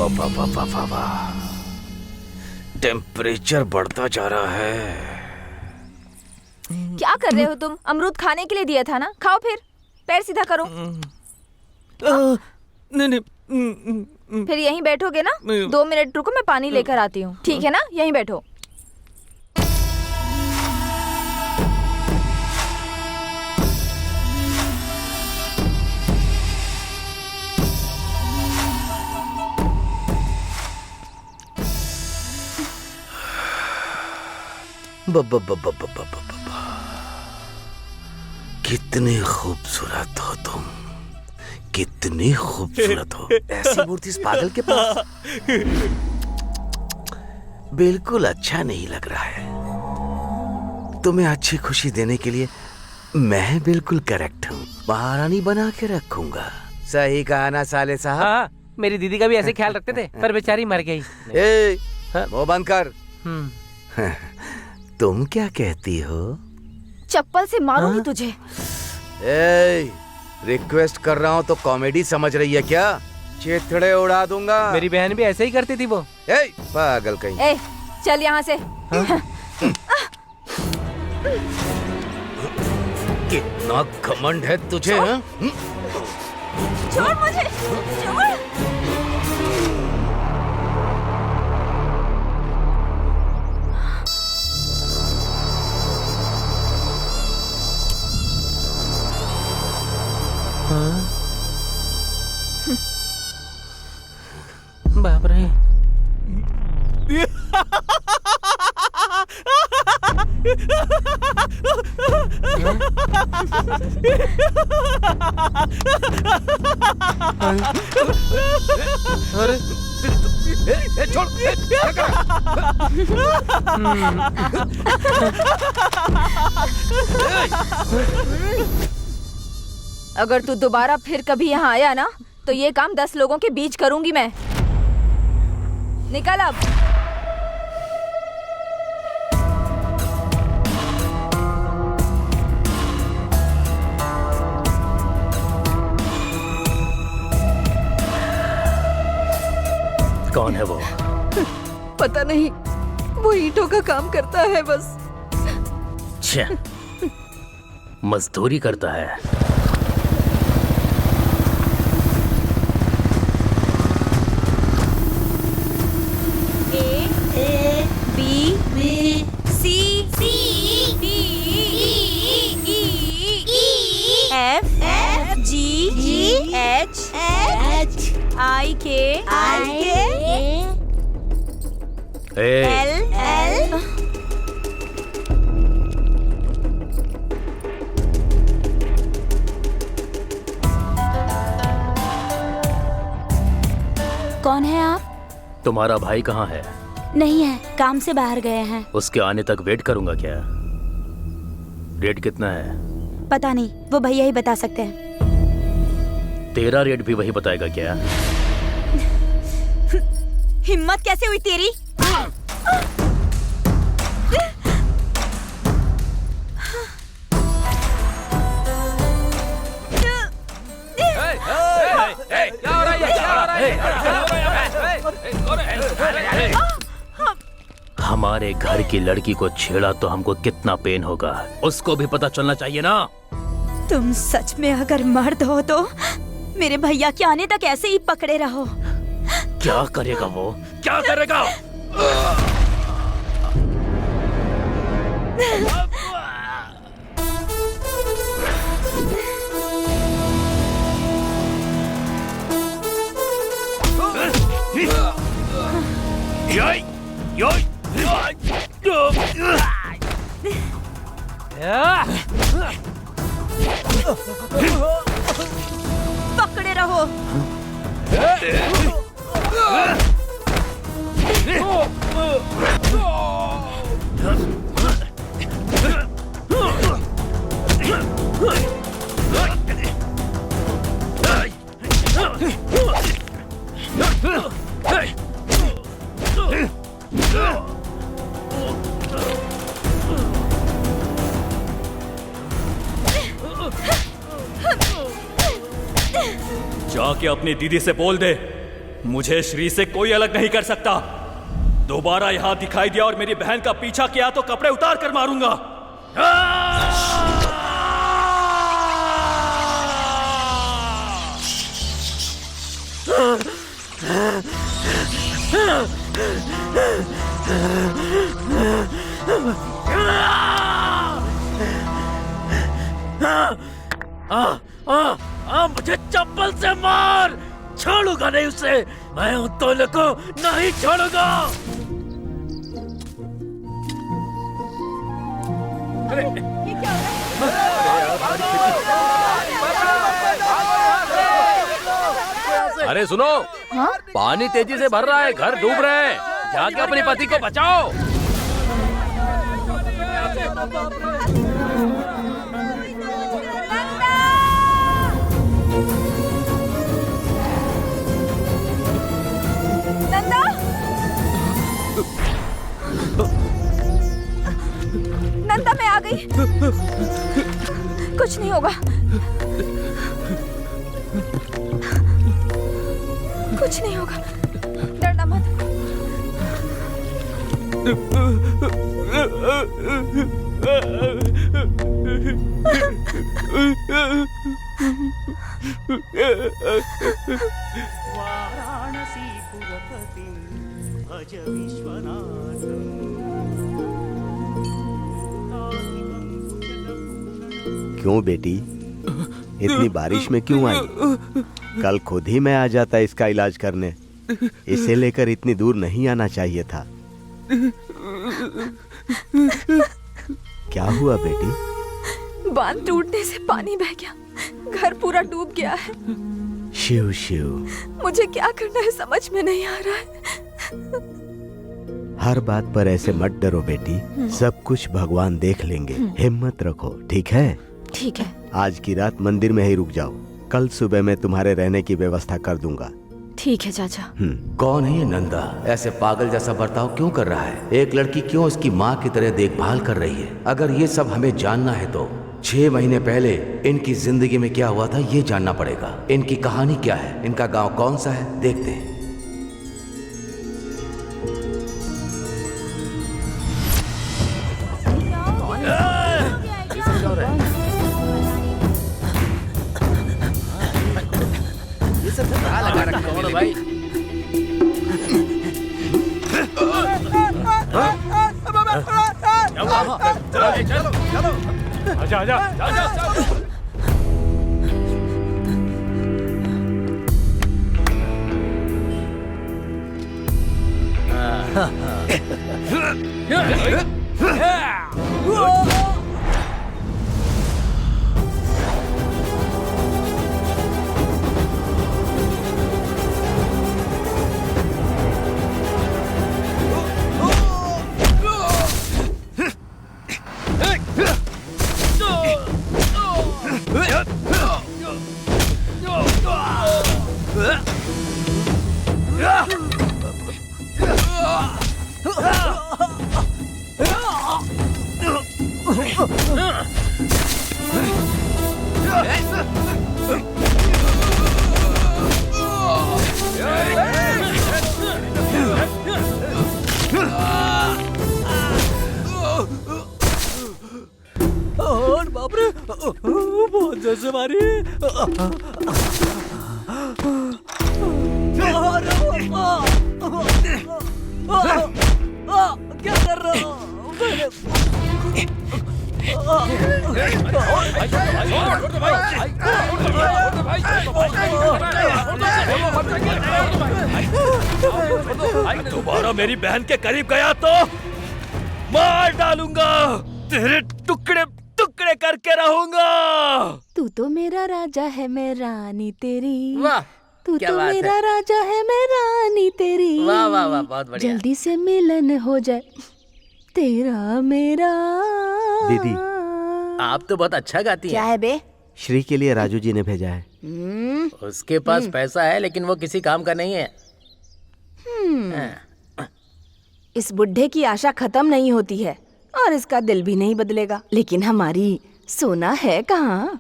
वाह वाह वाह वाह वाह वाह, टेम्परेचर बढ़ता जा रहा है। क्या कर रहे हो तुम? अमरूद खाने के लिए दिया था ना, खाओ फिर। पैर सीधा करो। नहीं नहीं, फिर यहीं बैठोगे ना? 2 मिनट रुको, मैं पानी लेकर आती हूँ। ठीक है ना? यहीं बैठो। कितनी खूबसूरत हो तुम, कितनी खूबसूरत हो। ऐसी मूर्ति इस पागल के पास बिल्कुल अच्छा नहीं लग रहा है। तुम्हें अच्छी खुशी देने के लिए मैं बिल्कुल करेक्ट हूँ। महारानी बना के रखूंगा। सही कहा ना साले साहब? हाँ, मेरी दीदी का भी ऐसे ख्याल रखते थे, पर बेचारी मर गई। मुंह बंद कर। तुम क्या कहती हो? चप्पल से मारूंगी तुझे। रिक्वेस्ट कर रहा हूँ तो कॉमेडी समझ रही है क्या? चिथड़े उड़ा दूंगा। मेरी बहन भी ऐसे ही करती थी वो। पागल कहीं। चल यहाँ से। कितना घमंड है तुझे? छोड़ मुझे, छोड़। बाप रे। अरे छोड़। अगर तू दोबारा फिर कभी यहाँ आया ना, तो ये काम 10 लोगों के बीच करूंगी मैं। निकल अब। कौन है वो? पता नहीं, वो ईंटों का काम करता है बस। छे, मजदूरी करता है। कौन है आप? तुम्हारा भाई कहाँ है? नहीं है, काम से बाहर गए हैं। उसके आने तक वेट करूंगा क्या? रेट कितना है? पता नहीं, वो भैया ही बता सकते हैं। तेरा रेट भी वही बताएगा क्या? हिम्मत कैसे हुई तेरी? हमारे घर की लड़की को छेड़ा तो हमको कितना पेन होगा, उसको भी पता चलना चाहिए ना। तुम सच में अगर मर्द हो तो मेरे भैया के आने तक ऐसे ही पकड़े रहो। क्या करेगा वो? क्या करेगा? पकड़े रहो। जाके अपनी दीदी से बोल दे मुझे श्री से कोई अलग नहीं कर सकता। दोबारा यहां दिखाई दिया और मेरी बहन का पीछा किया तो कपड़े उतार कर मारूंगा। मुझे चप्पल से मार, छोड़ूंगा नहीं उसे। मैं उन दोनों को नहीं छोड़ूंगा। अरे सुनो, पानी तेजी से भर रहा है, घर डूब रहे हैं, जाके अपने पति को बचाओ। नंदा, नंदा मैं आ गई। कुछ नहीं होगा, कुछ नहीं होगा, डरना मत। भज विश्वनाथ। क्यों बेटी, इतनी बारिश में क्यों आई? कल खुद ही मैं आ जाता इसका इलाज करने। इसे लेकर इतनी दूर नहीं आना चाहिए था। क्या हुआ बेटी? बांध टूटने से पानी बह गया, घर पूरा डूब गया है। शिव शिव, मुझे क्या करना है समझ में नहीं आ रहा है। हर बात पर ऐसे मत डरो बेटी, सब कुछ भगवान देख लेंगे। हिम्मत रखो, ठीक है? ठीक है। आज की रात मंदिर में ही रुक जाओ, कल सुबह मैं तुम्हारे रहने की व्यवस्था कर दूंगा। ठीक है चाचा। कौन है ये नंदा? ऐसे पागल जैसा बर्ताव क्यों कर रहा है? एक लड़की क्यों उसकी माँ की तरह देखभाल कर रही है? अगर ये सब हमें जानना है तो 6 महीने पहले इनकी जिंदगी में क्या हुआ था ये जानना पड़ेगा। इनकी कहानी क्या है, इनका गांव कौन सा है, देखते हैं। ये सब कहाँ लगा रखा है भाई? चलो, आजा आजा आजा। बाप रे, बहुत जोर से मारी। क्या कर रहा हो? दोबारा मेरी बहन के करीब गया तो मार डालूंगा, तेरे टुकड़े टुकड़े करके रहूंगा। तू तो मेरा राजा है, मैं रानी तेरी। वाह, तू क्या तो बात मेरा है। राजा है, मैं रानी तेरी। वाह वाह वाह, बहुत बढ़िया। जल्दी से मिलन हो जाए तेरा मेरा। दीदी, आप तो बहुत अच्छा गाती क्या हैं। है बे? श्री के लिए राजू जी ने भेजा है। उसके पास पैसा है लेकिन वो किसी काम का नहीं है। इस बुढ़े की आशा खत्म नहीं होती है और इसका दिल भी नहीं बदलेगा। लेकिन हमारी सोना है कहाँ?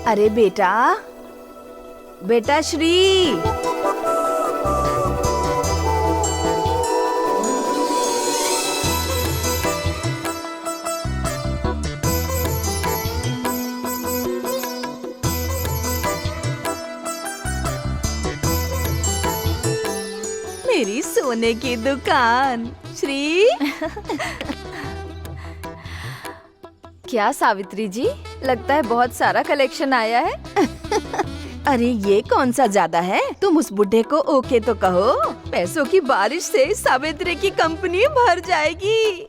अरे बेटा, बेटा श्री। मेरी सोने की दुकान श्री। क्या सावित्री जी, लगता है बहुत सारा कलेक्शन आया है। अरे ये कौन सा ज्यादा है? तुम उस बुढ़े को ओके तो कहो। पैसों की बारिश से सावित्री की कंपनी भर जाएगी।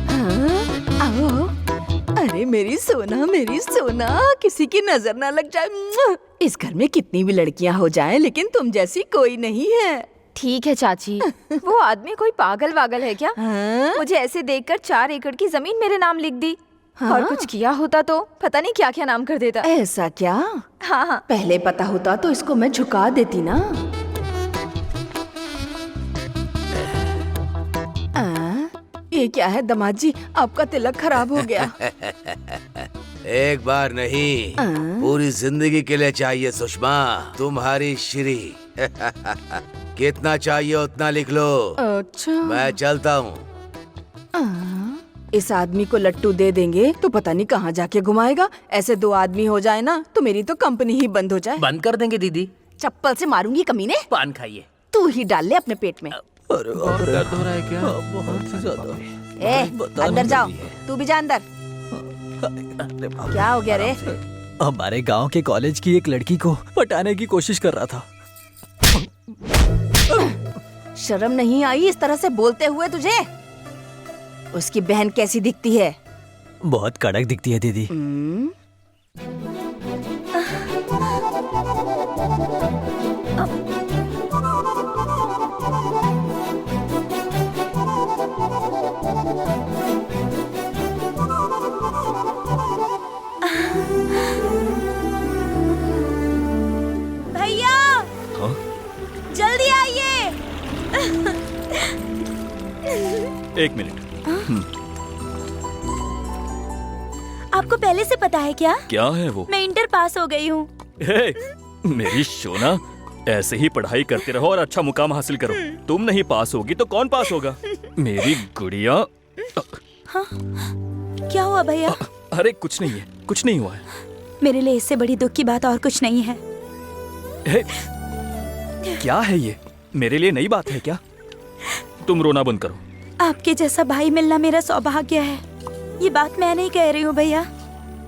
हाँ, आओ। अरे मेरी सोना, किसी की नजर ना लग जाए। इस घर में कितनी भी लड़कियां हो जाएं, लेकिन तुम जैसी कोई नहीं है। ठीक है चाची। वो आदमी कोई पागल वागल है क्या? हाँ? मुझे ऐसे देखकर 4 एकड़ की जमीन मेरे नाम लिख दी। हाँ? और कुछ किया होता तो पता नहीं क्या क्या नाम कर देता। ऐसा क्या? हाँ हाँ। पहले पता होता तो इसको मैं झुका देती ना। ये क्या है दामाद जी, आपका तिलक खराब हो गया। एक बार नहीं, पूरी जिंदगी के लिए चाहिए सुषमा, तुम्हारी श्री। कितना चाहिए उतना लिख लो। अच्छा। मैं चलता हूँ। इस आदमी को लट्टू दे देंगे तो पता नहीं कहाँ जाके घुमाएगा। ऐसे 2 आदमी हो जाए ना तो मेरी तो कंपनी ही बंद हो जाए। बंद कर देंगे दीदी। चप्पल से मारूंगी कमीने। पान खाइए। तू ही डाल ले अपने पेट में। अरे दर्द हो रहा है क्या? बहुत ही ज्यादा। अंदर जाओ, तू भी जा अंदर। क्या हो गया रे? हमारे गांव के कॉलेज की एक लड़की को पटाने की कोशिश कर रहा था। शर्म नहीं आई इस तरह से बोलते हुए तुझे? उसकी बहन कैसी दिखती है? बहुत कड़क दिखती है दीदी। भैया, जल्दी आइए। एक मिनट। आपको पहले से पता है क्या? क्या है वो? मैं इंटर पास हो गई हूँ। हे, मेरी सोना, ऐसे ही पढ़ाई करते रहो और अच्छा मुकाम हासिल करो। तुम नहीं पास होगी तो कौन पास होगा? मेरी गुड़िया। हाँ? क्या हुआ भैया? अरे कुछ नहीं है, कुछ नहीं हुआ है। मेरे लिए इससे बड़ी दुख की बात और कुछ नहीं है। हे, क्या है ये? मेरे लिए नई बात है क्या? तुम रोना बंद करो। आपके जैसा भाई मिलना मेरा सौभाग्य है। ये बात मैं नहीं कह रही हूँ भैया,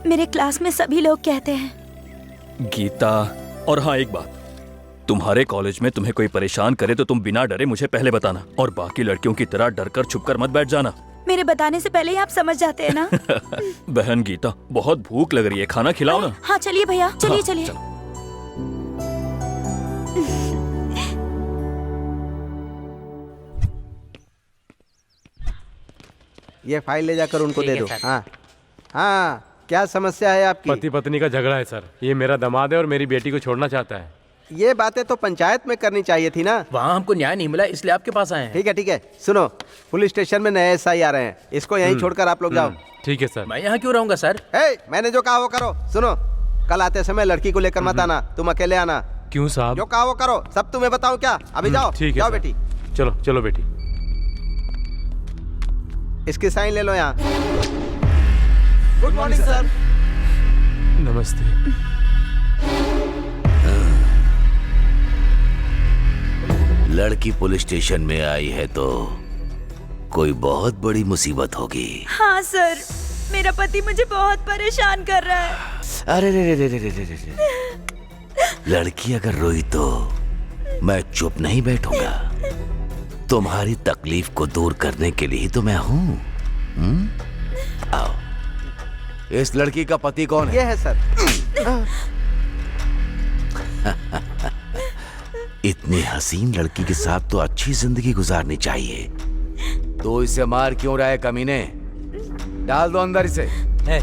मेरे क्लास में सभी लोग कहते हैं। गीता, और हाँ एक बात, तुम्हारे कॉलेज में तुम्हें कोई परेशान करे तो तुम बिना डरे मुझे पहले बताना, और बाकी लड़कियों की तरह डरकर छुपकर मत बैठ जाना। मेरे बताने से पहले ही आप समझ जाते हैं ना। बहन गीता, बहुत भूख लग रही है, खाना खिलाओ ना। हाँ चलिए भैया, चलिए चलिए। चलो। ये फाइल ले जाकर उनको दे दो। हाँ हाँ, क्या समस्या है आपकी? पति पत्नी का झगड़ा है सर। ये मेरा दामाद है और मेरी बेटी को छोड़ना चाहता है। ये बातें तो पंचायत में करनी चाहिए थी ना। वहाँ हमको न्याय नहीं मिला इसलिए आपके पास आए हैं। ठीक है, सुनो, पुलिस स्टेशन में नए एसआई आ रहे हैं, इसको यहीं छोड़कर आप लोग जाओ। ठीक है सर। मैं यहाँ क्यों रहूँगा सर? मैंने जो कहा वो करो। सुनो, कल आते समय लड़की को लेकर मत आना, तुम अकेले आना। क्यों साहब? जो कहा वो करो। सब तुम्हें बताऊं क्या? अभी जाओ। ठीक है जाओ सर। बेटी। चलो चलो बेटी। इसकी साइन ले लो यहाँ। Good morning sir. नमस्ते। लड़की पुलिस स्टेशन में आई है तो कोई बहुत बड़ी मुसीबत होगी। हाँ सर, मेरा पति मुझे बहुत परेशान कर रहा है। अरे रे रे रे रे रे रे। लड़की अगर रोई तो मैं चुप नहीं बैठूंगा। तुम्हारी तकलीफ को दूर करने के लिए ही तो मैं हूँ। आओ। इस लड़की का पति कौन है? ये है सर। इतनी हसीन लड़की के साथ तो अच्छी जिंदगी गुजारनी चाहिए। तो इसे मार क्यों रहा है कमीने? डाल दो अंदर इसे।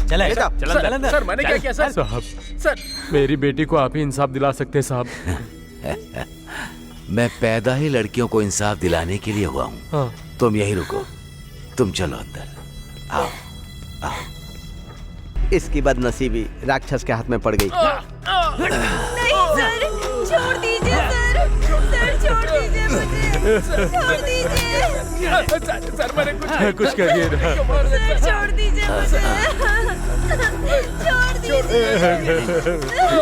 चले सर मैंने क्या किया सर? साहब, सर मेरी बेटी को आप ही इंसाफ दिला सकते हैं साहब। मैं पैदा ही लड़कियों को इंसाफ दिलाने के लिए हुआ हूँ। हाँ। तुम यहीं रुको, तुम चलो अंदर। आओ आओ। इसकी बदनसीबी राक्षस के हाथ में पड़ गई। नहीं सर, छोड़ दीजिए सर, सर छोड़ दीजिए मुझे, छोड़ दीजिए सर मैंने कुछ करिए ना। सर, छोड़ दीजिए मुझे, छोड़ दीजिए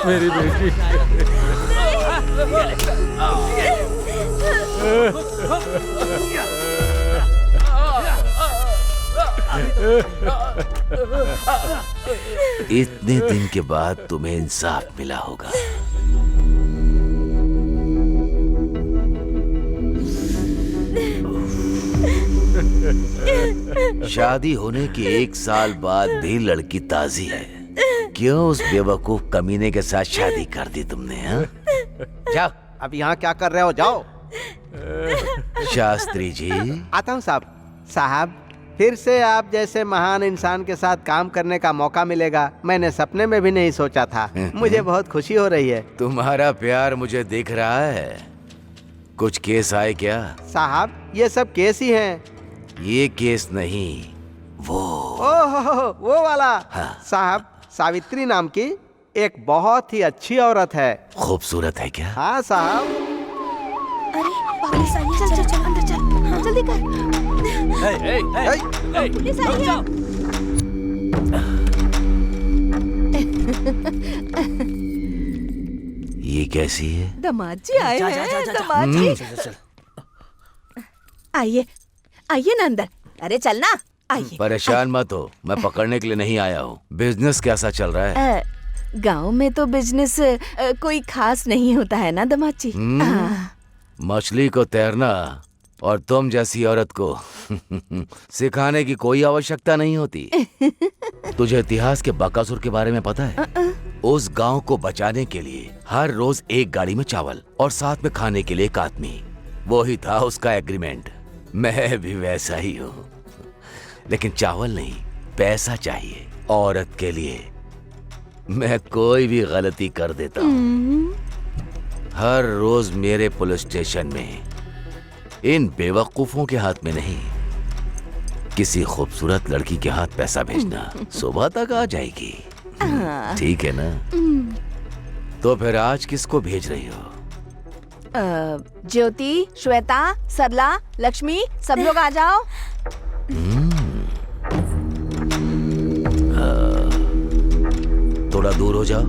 मेरी बेटी। इतने दिन के बाद तुम्हें इंसाफ मिला होगा। शादी होने के 1 साल बाद भी लड़की ताजी है। क्यों उस बेवकूफ कमीने के साथ शादी कर दी तुमने? हाँ? जाओ, अब यहाँ क्या कर रहे हो? जाओ। शास्त्री जी। आता हूँ साहब। साहब, फिर से आप जैसे महान इंसान के साथ काम करने का मौका मिलेगा, मैंने सपने में भी नहीं सोचा था। मुझे बहुत खुशी हो रही है। तुम्हारा प्यार मुझे दिख रहा है। कुछ केस आए क्या? साहब, ये सब केस ही हैं। ये केस नहीं, वो। ओह, वो वाला। हाँ। साहब, सावित्री नाम की एक बहुत ही अच्छी औरत है। खूबसूरत है क्या? हाँ साहब। अरे पुलिस आई है, चल चल चल अंदर चल, हाँ जल्दी कर। पुलिस आई है। ये कैसी है? दामाद जी आए हैं, दामाद जी। आइए, आइए ना अंदर। अरे चलना, आइए। परेशान मत हो, मैं पकड़ने के लिए नहीं आया हूँ। बिजनेस कैसा चल रहा है? गांव में तो बिजनेस कोई खास नहीं होता है ना दामाद जी। मछली को तैरना और तुम जैसी औरत को सिखाने की कोई आवश्यकता नहीं होती। तुझे इतिहास के बकासुर के बारे में पता है? उस गांव को बचाने के लिए हर रोज एक गाड़ी में चावल और साथ में खाने के लिए एक आदमी। वो ही था उसका एग्रीमेंट। मैं भी वैसा ही हूँ, लेकिन चावल नहीं, पैसा चाहिए। औरत के लिए मैं कोई भी गलती कर देता हूँ। हर रोज मेरे पुलिस स्टेशन में इन बेवकूफों के हाथ में नहीं, किसी खूबसूरत लड़की के हाथ पैसा भेजना। सुबह तक आ जाएगी, ठीक है ना? तो फिर आज किसको भेज रही हो? ज्योति, श्वेता, सरला, लक्ष्मी, सब लोग आ जाओ। थोड़ा दूर हो जाओ।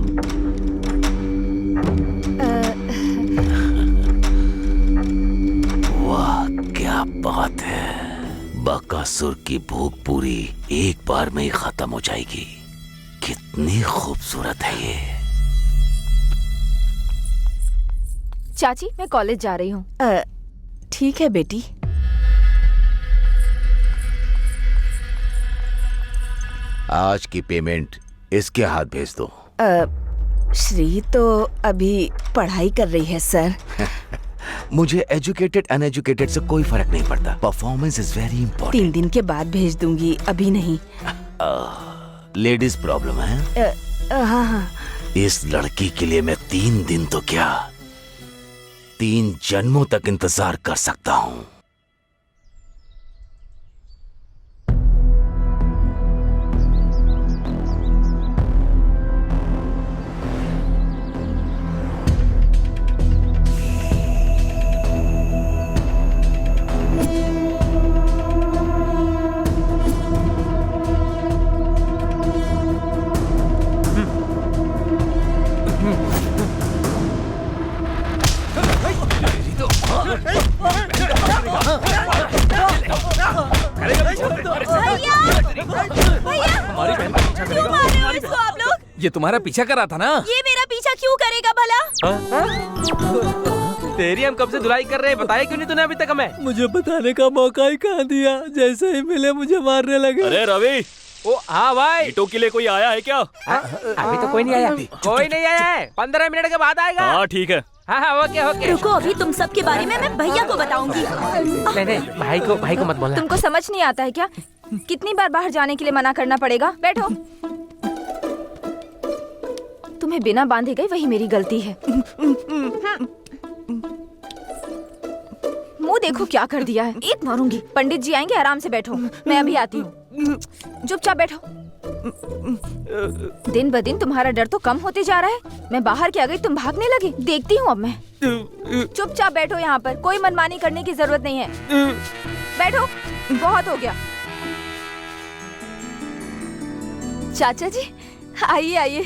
वाह, क्या बात है। बकासुर की भूख पूरी एक बार में ही खत्म हो जाएगी। कितनी खूबसूरत है ये। चाची, मैं कॉलेज जा रही हूँ। ठीक है बेटी। आज की पेमेंट इसके हाथ भेज दो। श्री तो अभी पढ़ाई कर रही है सर। मुझे एजुकेटेड अनएजुकेटेड से कोई फर्क नहीं पड़ता। Performance is very important. 3 दिन के बाद भेज दूंगी, अभी नहीं। लेडीज प्रॉब्लम है। हाँ। इस लड़की के लिए मैं 3 दिन तो क्या, 3 जन्मों तक इंतजार कर सकता हूँ। ये तुम्हारा पीछा कर रहा था ना? ये मेरा पीछा क्यों करेगा भला? तेरी हम कब से धुलाई कर रहे हैं, बताया क्यों नहीं तूने अभी तक हमें? मुझे बताने का मौका ही कहाँ दिया। जैसे ही मिले मुझे मारने लगे। अरे रवि, ओ हाँ भाई। ईटों के लिए कोई आया है क्या? अभी तो कोई नहीं आया। कोई नहीं आया है, 15 मिनट के बाद आएगा। हाँ ठीक है। हाँ ओके ओके। रुको, अभी तुम सब के बारे में मैं भैया को बताऊंगी। नहीं, भाई को मत बोलना। तुमको समझ नहीं आता है क्या? कितनी बार बाहर जाने के लिए मना करना पड़ेगा? बैठो। तुम्हें बिना बांधे गई वही मेरी गलती है। मुंह देखो क्या कर दिया है। एक मारूंगी। पंडित जी आएंगे, आराम से बैठो। मैं अभी आती हूँ। चुपचाप बैठो। दिन ब दिन तुम्हारा डर तो कम होते जा रहा है। मैं बाहर क्या गई, तुम भागने लगे। देखती हूँ अब मैं। चुपचाप बैठो यहाँ पर, कोई मनमानी करने की जरूरत नहीं है। बैठो, बहुत हो गया। चाचा जी आइए आइए।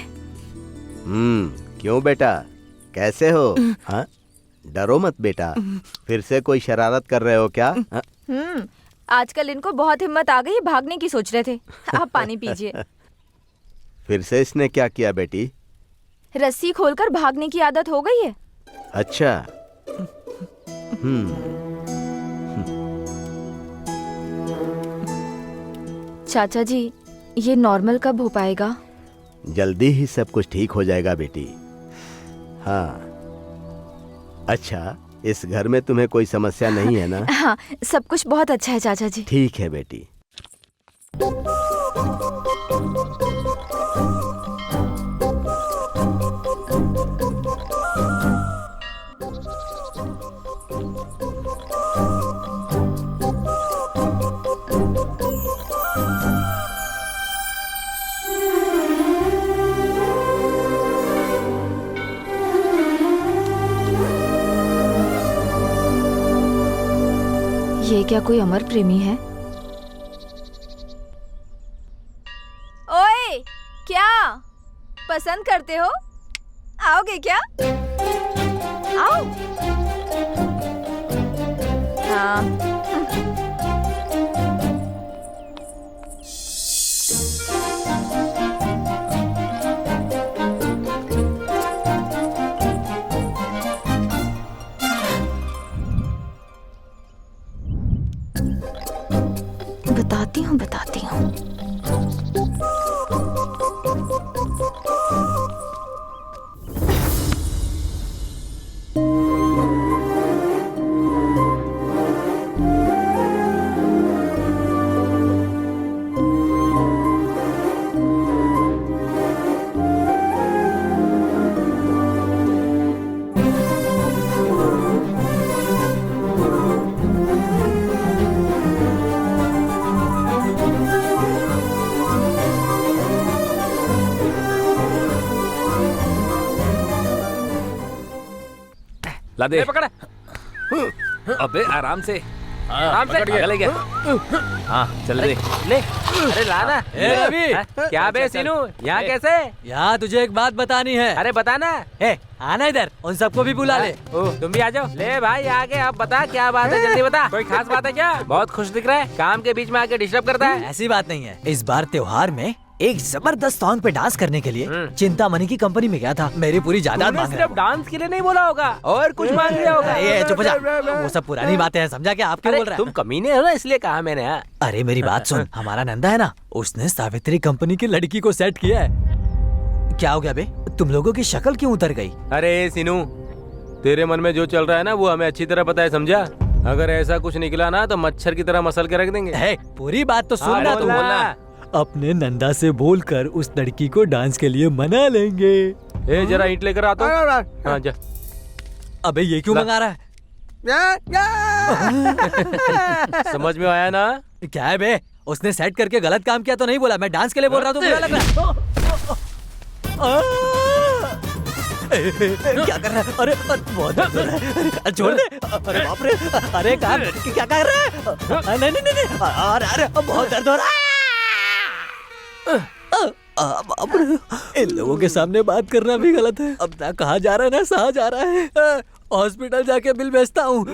क्यों बेटा, कैसे हो? हाँ, डरो मत बेटा। फिर से कोई शरारत कर रहे हो क्या? आजकल इनको बहुत हिम्मत आ गई, भागने की सोच रहे थे। आप पानी पीजिए। फिर से इसने क्या किया बेटी? रस्सी खोलकर भागने की आदत हो गई है। अच्छा। चाचा जी ये नॉर्मल कब हो पाएगा? जल्दी ही सब कुछ ठीक हो जाएगा बेटी। हाँ। अच्छा, इस घर में तुम्हें कोई समस्या नहीं है ना? हाँ, सब कुछ बहुत अच्छा है चाचा जी। ठीक है बेटी। ये क्या कोई अमर प्रेमी है? ओए, क्या पसंद करते हो? आओगे क्या? आओ। हाँ। बताती हूँ। ला दे। पकड़। अबे आराम से, आराम से। आगे ले गया। हाँ चल दे। ले। अरे लाना। रवि, क्या बे सीनू, यहाँ कैसे? यहाँ तुझे एक बात बतानी है। अरे बताना। आना इधर, उन सबको भी बुला ले। तुम भी आ जाओ। ले भाई आगे, अब बता क्या बात है, जल्दी बता। कोई खास बात है क्या? बहुत खुश दिख रहा है, काम के बीच में आके डिस्टर्ब करता है। ऐसी बात नहीं है। इस बार त्योहार में एक जबरदस्त सॉन्ग पे डांस करने के लिए चिंतामणि की कंपनी में गया था। मेरी पूरी जायदाद मांग रहा सिर्फ डांस के लिए नहीं बोला होगा, और कुछ मांग लिया होगा। है। चुप हो जा, वो सब पुरानी बातें हैं, समझा क्या? आप क्यों बोल रहे तुम कमीने हो ना, इसलिए कहा मैंने। अरे मेरी बात सुन, हमारा नंदा है ना, उसने सावित्री कंपनी की लड़की को सेट किया है। क्या हो गया बे? तुम लोगों की शक्ल क्यों उतर गई? अरे सीनू, तेरे मन में जो चल रहा है ना, वो हमें अच्छी तरह पता है, समझा? अगर ऐसा कुछ निकला ना तो मच्छर की तरह मसल के रख देंगे। है, पूरी बात तो सुनना। तुम बोलना अपने नंदा से बोलकर उस लड़की को डांस के लिए मना लेंगे। जरा ईंट लेकर आता हूँ। हाँ जा। अबे ये क्यों मंगा रहा है? समझ में आया ना? क्या है बे? उसने सेट करके गलत काम किया तो नहीं बोला, मैं डांस के लिए बोल रहा तो बुरा लग रहा है। क्या कर रहा है? अरे बहुत दर्द हो रहा है, छोड़ दे। अरे बाप रे, अरे क्या कर रहा है? नहीं नहीं नहीं, अरे बहुत दर्द हो रहा है। बाप रे, इन लोगों के सामने बात करना भी गलत है। अब ना कहा जा रहा है ना सहा जा रहा है। हॉस्पिटल जाके बिल भेजता हूँ।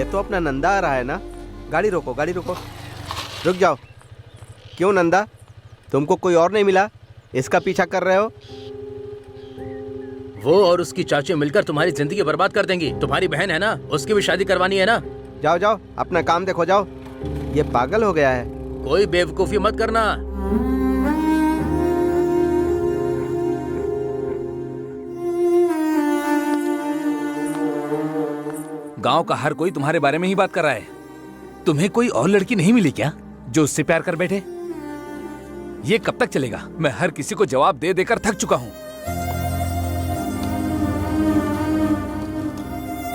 तो अपना नंदा आ रहा है ना। गाड़ी रोको, गाड़ी रोको, रुक जाओ। क्यों नंदा, तुमको कोई और नहीं मिला? इसका पीछा कर रहे हो? वो और उसकी चाची मिलकर तुम्हारी जिंदगी बर्बाद कर देंगी। तुम्हारी बहन है ना, उसकी भी शादी करवानी है ना। जाओ जाओ, अपना काम देखो, जाओ। ये पागल हो गया है। कोई बेवकूफी मत करना। गांव का हर कोई तुम्हारे बारे में ही बात कर रहा है। तुम्हें कोई और लड़की नहीं मिली क्या जो उससे प्यार कर बैठे? ये कब तक चलेगा? मैं हर किसी को जवाब दे देकर थक चुका हूँ।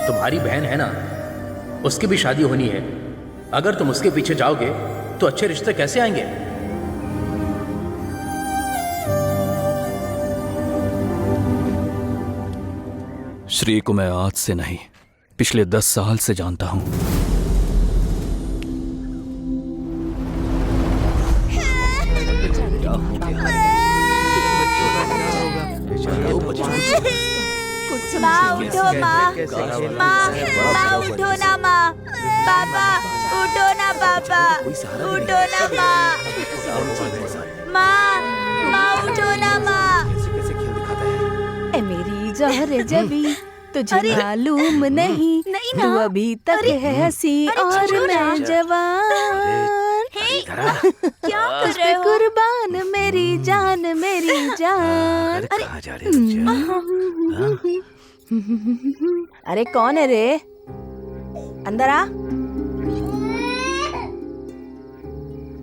तुम्हारी बहन है ना, उसकी भी शादी होनी है। अगर तुम उसके पीछे जाओगे तो अच्छे रिश्ते कैसे आएंगे? श्री को मैं आज से नहीं, पिछले 10 साल से जानता हूं। माँ उठो, माँ माँ उठो ना, माँ। पापा उठो ना, पापा उठो ना, माँ। माँ उठो ना, माँ। ए मेरी जहर जबी तुझे मालूम नहीं नहीं तू ना। अभी तक है हंसी और छोड़ो ना। मैं जवान। क्या कर रहे हो? कुर्बान मेरी जान, मेरी जान। कहाँ जा रहे हो? अरे कौन है रे? अंदर आ।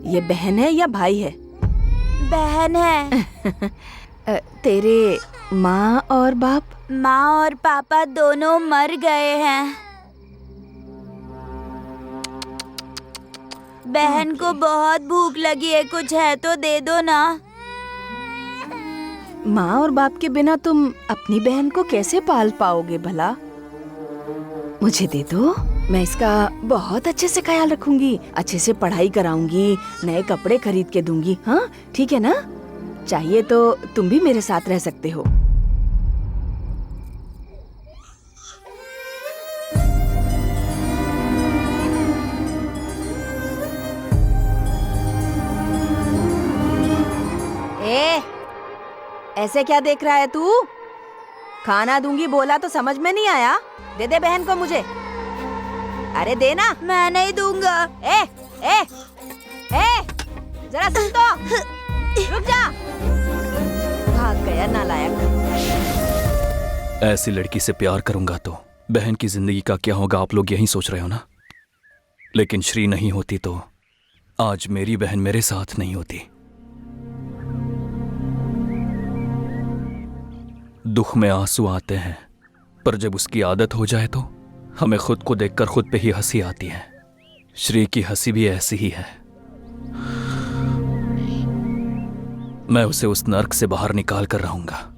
ये बहन है या भाई है? बहन है। तेरे माँ और बाप? माँ और पापा दोनों मर गए हैं। बहन को बहुत भूख लगी है, कुछ है तो दे दो ना। माँ और बाप के बिना तुम अपनी बहन को कैसे पाल पाओगे भला? मुझे दे दो, मैं इसका बहुत अच्छे से ख्याल रखूंगी, अच्छे से पढ़ाई कराऊंगी, नए कपड़े खरीद के दूंगी। हाँ ठीक है ना? चाहिए तो तुम भी मेरे साथ रह सकते हो। ऐसे क्या देख रहा है तू? खाना दूंगी बोला तो समझ में नहीं आया? दे दे बहन को मुझे। अरे दे ना। मैं नहीं दूंगा। ए ए ए जरा सुन तो। रुक जा। भाग गया नालायक। ऐसी लड़की से प्यार करूंगा तो बहन की जिंदगी का क्या होगा, आप लोग यही सोच रहे हो ना? लेकिन श्री नहीं होती तो आज मेरी बहन मेरे साथ नहीं होती। दुख में आंसू आते हैं, पर जब उसकी आदत हो जाए तो हमें खुद को देखकर खुद पे ही हंसी आती है। श्री की हंसी भी ऐसी ही है। मैं उसे उस नर्क से बाहर निकाल कर रहूंगा।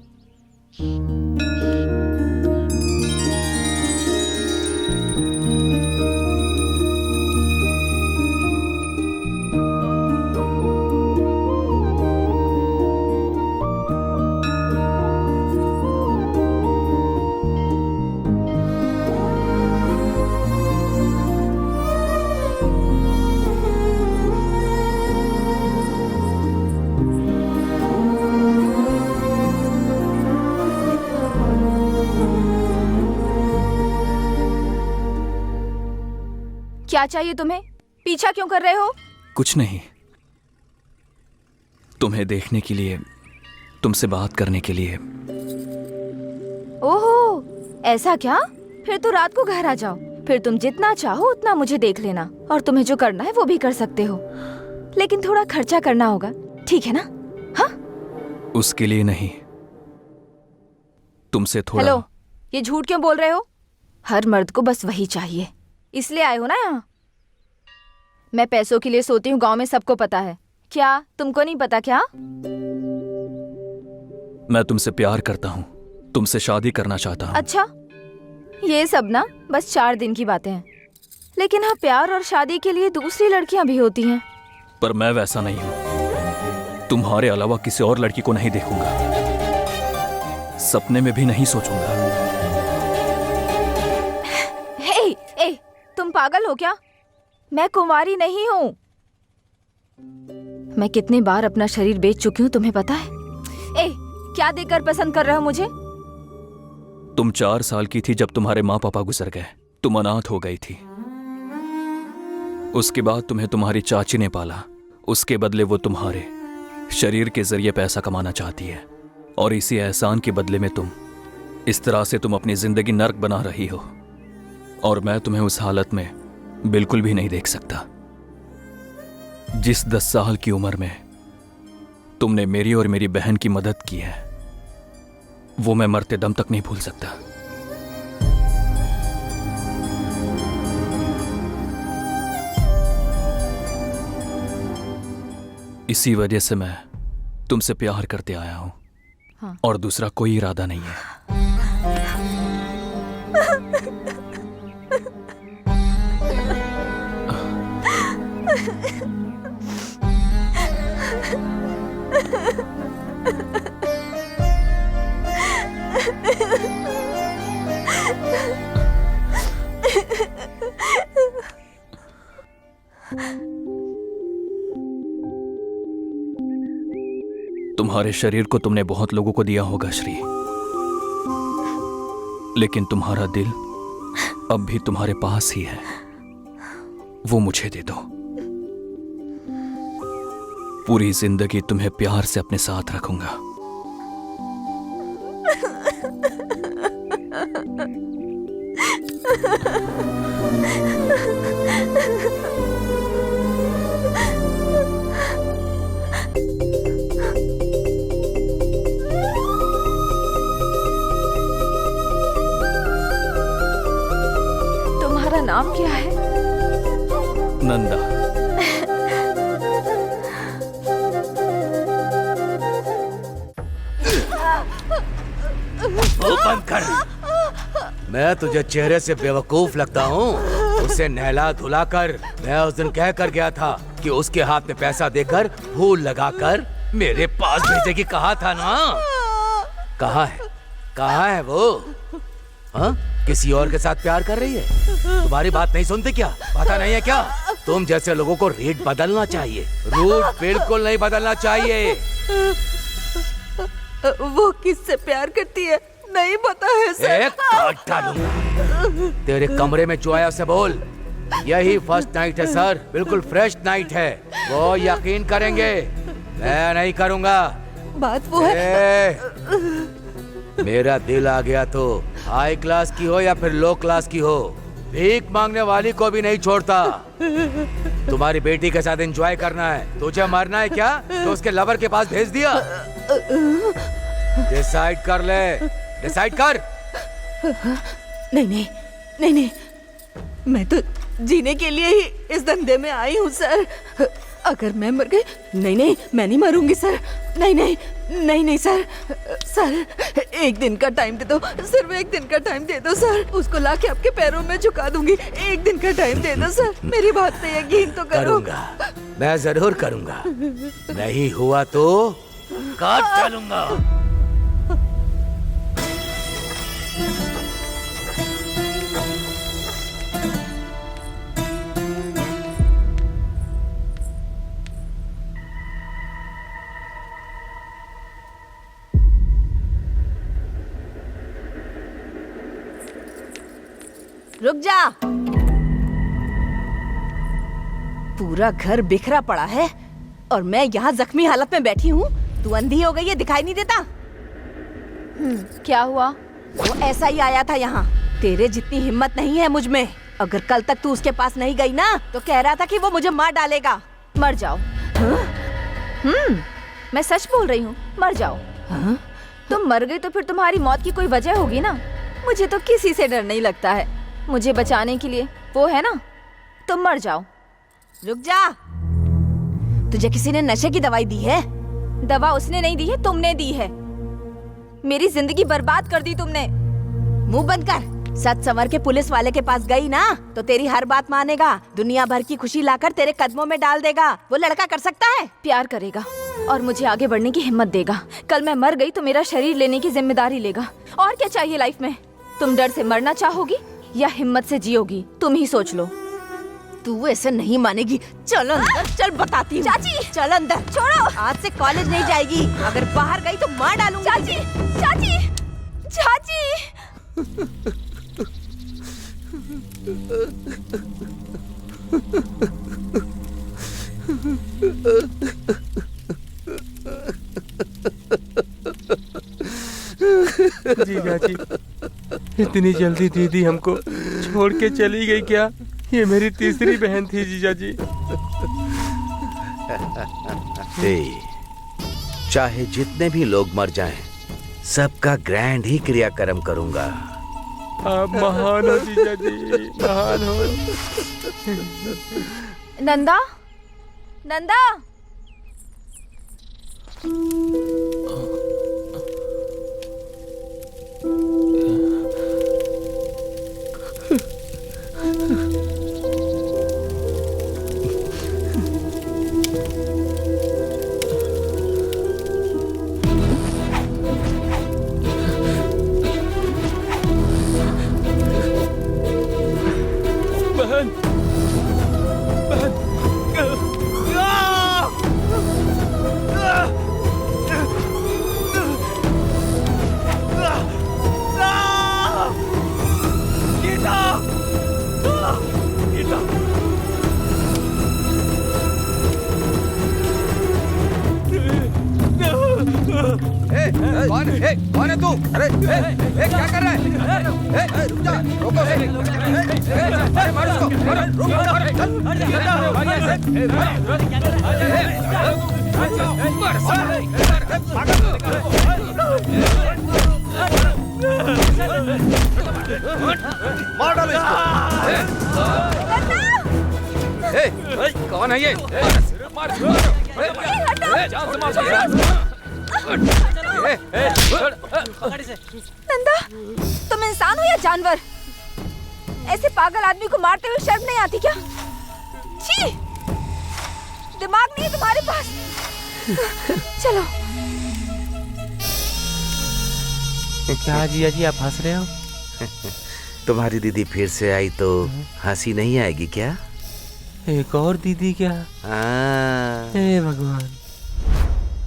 क्या चाहिए तुम्हें? पीछा क्यों कर रहे हो? कुछ नहीं, तुम्हें देखने के लिए, तुमसे बात करने के लिए। ओहो, ऐसा क्या? फिर तो रात को घर आ जाओ, फिर तुम जितना चाहो उतना मुझे देख लेना, और तुम्हें जो करना है वो भी कर सकते हो, लेकिन थोड़ा खर्चा करना होगा, ठीक है ना? हाँ? उसके लिए नहीं, तुमसे थोड़ा। हेलो, ये झूठ क्यों बोल रहे हो? हर मर्द को बस वही चाहिए, इसलिए आए हो ना यहाँ? मैं पैसों के लिए सोती हूँ, गांव में सबको पता है। क्या तुमको नहीं पता क्या? मैं तुमसे प्यार करता हूँ, तुमसे शादी करना चाहता हूँ। अच्छा, ये सब ना बस 4 दिन की बातें हैं, लेकिन हाँ, प्यार और शादी के लिए दूसरी लड़कियां भी होती हैं। पर मैं वैसा नहीं हूँ। तुम्हारे अलावा किसी और लड़की को नहीं देखूंगा, सपने में भी नहीं सोचूंगा। ए, तुम पागल हो क्या? मैं कुंवारी नहीं हूँ। मैं कितनी बार अपना शरीर बेच चुकी हूँ, तुम्हें पता है? ए, क्या देखकर पसंद कर रहे हो मुझे? तुम 4 साल की थी जब तुम्हारे माँ पापा गुजर गए। तुम अनाथ हो गई थी। उसके बाद तुम्हें तुम्हारी चाची ने पाला। उसके बदले वो तुम्हारे शरीर के जरिए पैसा कमाना चाहती है, और इसी एहसान के बदले में इस तरह से तुम अपनी जिंदगी नर्क बना रही हो। और मैं तुम्हें उस हालत में बिल्कुल भी नहीं देख सकता। जिस 10 साल की उम्र में तुमने मेरी और मेरी बहन की मदद की है, वो मैं मरते दम तक नहीं भूल सकता। इसी वजह से मैं तुमसे प्यार करते आया हूं। हाँ। और दूसरा कोई इरादा नहीं है। तुम्हारे शरीर को तुमने बहुत लोगों को दिया होगा श्री, लेकिन तुम्हारा दिल अब भी तुम्हारे पास ही है। वो मुझे दे दो। पूरी जिंदगी तुम्हें प्यार से अपने साथ रखूंगा। तुम्हारा नाम क्या है? नंदा। वो बंद कर। मैं तुझे चेहरे से बेवकूफ लगता हूँ? उसे नहला धुला कर मैं उस दिन कह कर गया था कि उसके हाथ में पैसा देकर फूल लगाकर मेरे पास भेजेगी। कहा था ना? कहाँ है? कहाँ है वो? हाँ? किसी और के साथ प्यार कर रही है? तुम्हारी बात नहीं सुनती क्या? पता नहीं है क्या? तुम जैसे लोगों को रेट बदलना चाहिए, रूट बिल्कुल नहीं बदलना चाहिए। वो किससे प्यार करती है? नहीं पता है सर। एक काट डालूंगा। तेरे कमरे में जो आया उसे बोल, यही फर्स्ट नाइट है सर, बिल्कुल फ्रेश नाइट है। वो यकीन करेंगे, मैं नहीं करूंगा। बात वो है। मेरा दिल आ गया तो हाई क्लास की हो या फिर लो क्लास की हो, भीख मांगने वाली को भी नहीं छोड़ता। तुम्हारी बेटी के साथ एंजॉय करना है, तुझे मरना है क्या? तो उसके लवर के पास भेज दिया। डिसाइड कर ले, डिसाइड कर। नहीं नहीं नहीं नहीं, मैं तो जीने के लिए ही इस धंधे में आई हूँ सर। अगर मैं मर गई, नहीं नहीं मैं नहीं मरूंगी सर। नहीं नहीं नहीं नहीं सर, सर एक दिन का टाइम दे दो, सिर्फ एक दिन का टाइम दे दो सर। उसको लाके आपके पैरों में झुका दूंगी। एक दिन का टाइम दे दो सर, मेरी बात पे यकीन तो करो। करूंगा, मैं जरूर करूंगा। नहीं हुआ तो काट डालूंगा। रुक जा। पूरा घर बिखरा पड़ा है और मैं यहाँ जख्मी हालत में बैठी हूँ। तू अंधी हो गई है, दिखाई नहीं देता? क्या हुआ? वो ऐसा ही आया था यहाँ। तेरे जितनी हिम्मत नहीं है मुझ में। अगर कल तक तू उसके पास नहीं गई ना तो कह रहा था कि वो मुझे मार डालेगा। मर जाओ। मैं सच बोल रही हूँ, मर जाओ। तुम मर गई तो फिर तुम्हारी मौत की कोई वजह होगी ना। मुझे तो किसी से डर नहीं लगता है। मुझे बचाने के लिए वो है ना, तुम मर जाओ। रुक जा। तुझे किसी ने नशे की दवाई दी है? दवा उसने नहीं दी है, तुमने दी है। मेरी जिंदगी बर्बाद कर दी तुमने। मुंह बंद कर। सच संवर के पुलिस वाले के पास गई ना तो तेरी हर बात मानेगा, दुनिया भर की खुशी लाकर तेरे कदमों में डाल देगा। वो लड़का कर सकता है? प्यार करेगा और मुझे आगे बढ़ने की हिम्मत देगा। कल मैं मर गई तो मेरा शरीर लेने की जिम्मेदारी लेगा। और क्या चाहिए लाइफ में? तुम डर से मरना चाहोगी या हिम्मत से जियोगी? तुम ही सोच लो। तू ऐसे नहीं मानेगी। चल अंदर, चल बताती हूँ। चाची! चल अंदर। छोड़ो। आज से कॉलेज नहीं जाएगी। अगर बाहर गई तो मार डालूंगी। चाची! चाची! चाची! जीजा जी, इतनी जल्दी दीदी हमको छोड़ के चली गई क्या? ये मेरी तीसरी बहन थी जीजा जी। चाहे जितने भी लोग मर जाएं, सबका ग्रैंड ही क्रियाक्रम करूंगा। आप महान हो जीजा जी, महान हो। नंदा, नंदा, बहन, कौन है तू? अरे क्या कर रहा है? रुक जा, रोको। अरे मार इसको, मार डालो इसको। कौन है ये? नंदा, तुम इंसान हो या जानवर? ऐसे पागल आदमी को मारते हुए शर्म नहीं आती क्या? छी! दिमाग नहीं है तुम्हारे पास। चलो। क्या जीजा जी आप हंस रहे हो? तुम्हारी दीदी फिर से आई तो हंसी नहीं आएगी क्या? एक और दीदी क्या? हे भगवान।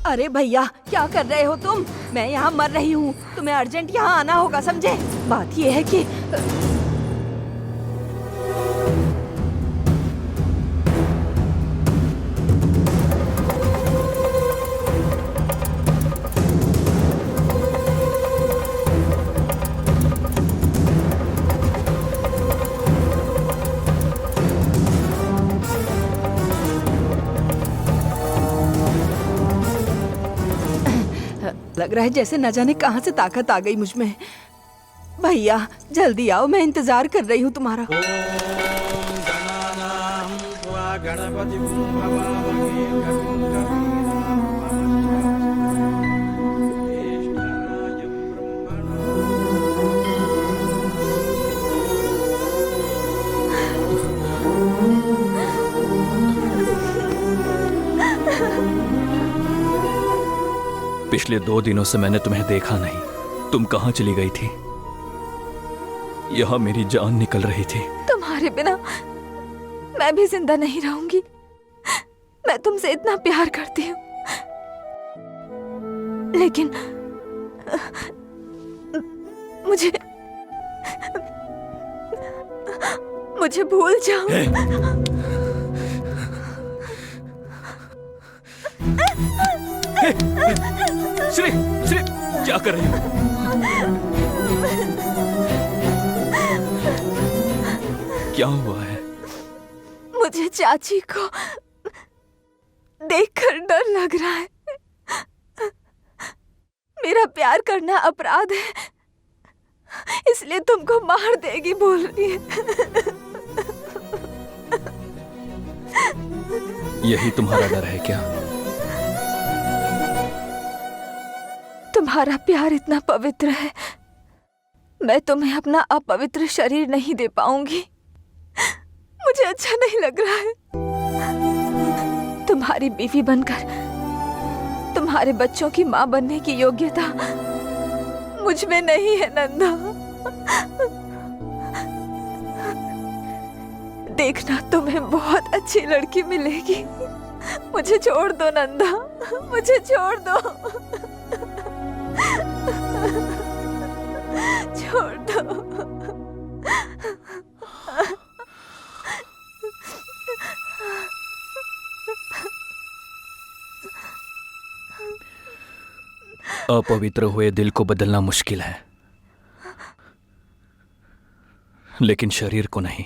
अरे भैया, क्या कर रहे हो तुम? मैं यहाँ मर रही हूँ, तुम्हें अर्जेंट यहाँ आना होगा, समझे? बात ये है कि लग रहा है जैसे न जाने कहां से ताकत आ गई मुझ में। भैया जल्दी आओ, मैं इंतजार कर रही हूँ तुम्हारा। पिछले 2 दिनों से मैंने तुम्हें देखा नहीं। तुम कहाँ चली गई थी? यहाँ मेरी जान निकल रही थी। तुम्हारे बिना मैं भी जिंदा नहीं रहूंगी। मैं तुमसे इतना प्यार करती हूँ, लेकिन मुझे भूल जाओ। श्री, श्री, क्या कर रही हो? क्या हुआ है? मुझे चाची को देखकर डर लग रहा है। मेरा प्यार करना अपराध है, इसलिए तुमको मार देगी बोल रही है। यही तुम्हारा डर है क्या? तुम्हारा प्यार इतना पवित्र है, मैं तुम्हें अपना अपवित्र शरीर नहीं दे पाऊंगी। मुझे अच्छा नहीं लग रहा है। तुम्हारी बीवी बनकर तुम्हारे बच्चों की माँ बनने की योग्यता मुझ में नहीं है नंदा। देखना तुम्हें बहुत अच्छी लड़की मिलेगी। मुझे छोड़ दो नंदा, मुझे छोड़ दो, छोड़ दो। अपवित्र हुए दिल को बदलना मुश्किल है, लेकिन शरीर को नहीं।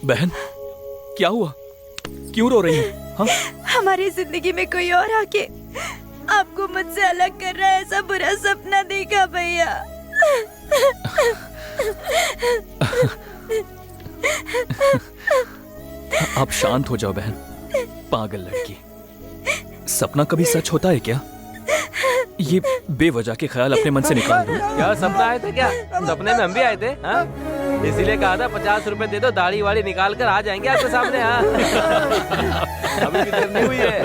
बहन, क्या हुआ? क्यों रो रही है? हाँ? हमारी जिंदगी में कोई और आके आपको मुझसे अलग कर रहा है, ऐसा बुरा सपना देखा भैया। आप शांत हो जाओ बहन। पागल लड़की, सपना कभी सच होता है क्या? ये बेवजह के ख्याल अपने मन से निकाल दो। क्या सपना आए थे क्या? सपने में हम भी आए थे। हाँ? इसीलिए कहा था 50 रुपए दे दो, दाढ़ी वाड़ी निकाल कर आ जाएंगे आपके सामने। हाँ? अभी भी देर नहीं हुई है।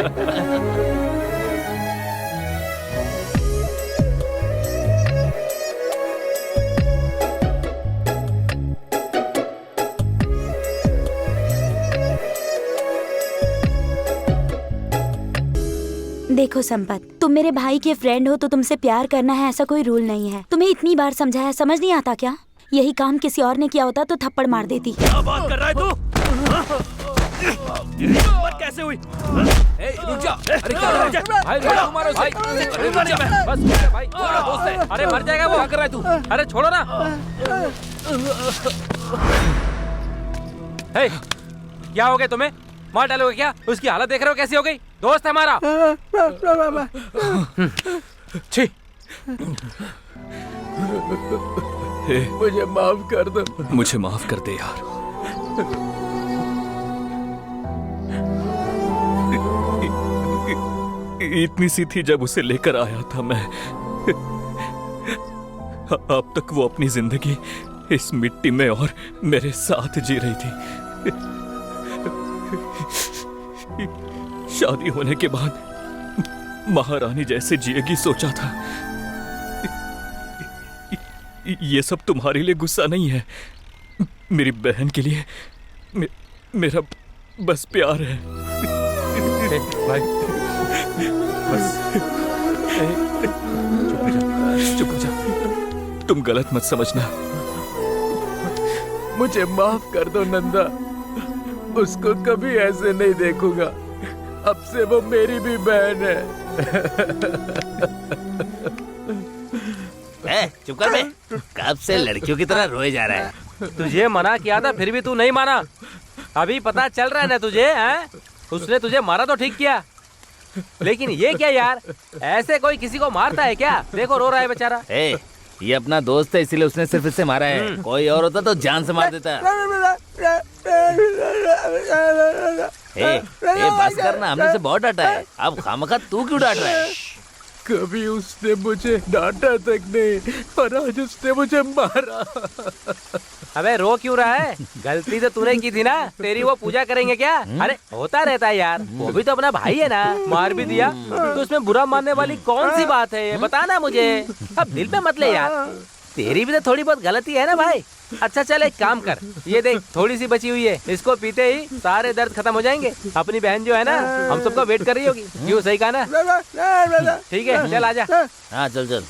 देखो संपत, तुम मेरे भाई के फ्रेंड हो तो तुमसे प्यार करना है ऐसा कोई रूल नहीं है। तुम्हें इतनी बार समझाया, समझ नहीं आता क्या? यही काम किसी और ने किया होता तो थप्पड़ मार देती। क्या बात कर रहा है तू? बात कैसे हुई? रुक जा। अरे क्या कर रहा है? भाई तुम्हारा भाई, बस भाई, तुम्हारा दोस्त है। अरे मर जाएगा वो। क्या कर रहा है तू? अरे छोड़ो ना। हे, क्या हो गया तुम्हें? मार डालोगे क्या? उसकी हालत देख रहे हो कैसी हो गई? दोस्त है हमारा। छी। मुझे माफ कर दो। मुझे माफ कर दे यार। इतनी सी थी जब उसे लेकर आया था मैं। अब तक वो अपनी जिंदगी इस मिट्टी में और मेरे साथ जी रही थी। शादी होने के बाद महारानी जैसे जिएगी सोचा था। ये सब तुम्हारे लिए गुस्सा नहीं है, मेरी बहन के लिए मेरा बस प्यार है। भाई बस चुप हो जा। तुम गलत मत समझना। मुझे माफ कर दो नंदा, उसको कभी ऐसे नहीं देखूंगा। अब से वो मेरी भी बहन है। चुप कर बे। कब से लड़कियों की तरह रोए जा रहा है? तुझे मना किया था फिर भी तू नहीं माना। अभी पता चल रहा है ना तुझे? हैं? उसने तुझे मारा तो ठीक किया, लेकिन ये क्या यार, ऐसे कोई किसी को मारता है क्या? देखो रो रहा है बेचारा। ये अपना दोस्त है इसीलिए उसने सिर्फ इसे मारा है। कोई और होता तो जान से मार देता। बस करना, हमने से बहुत डांटा है। अब खामखा तू क्यों डांट रहा है? कभी उसने मुझे डांटा तक नहीं और आज उसने मुझे मारा। अबे रो क्यों रहा है? गलती तो तूने की थी ना। तेरी वो पूजा करेंगे क्या? अरे होता रहता है यार, वो भी तो अपना भाई है ना। मार भी दिया तो उसमें बुरा मानने वाली कौन सी बात है? ये बता ना मुझे। अब दिल पे मत ले यार। तेरी भी तो थोड़ी बहुत गलती है ना भाई। अच्छा चल एक काम कर, ये देख थोड़ी सी बची हुई है, इसको पीते ही सारे दर्द खत्म हो जाएंगे। अपनी बहन जो है ना हम सबका वेट कर रही होगी। क्यों, सही कहा ना? ठीक है चल आजा। हाँ चल चल।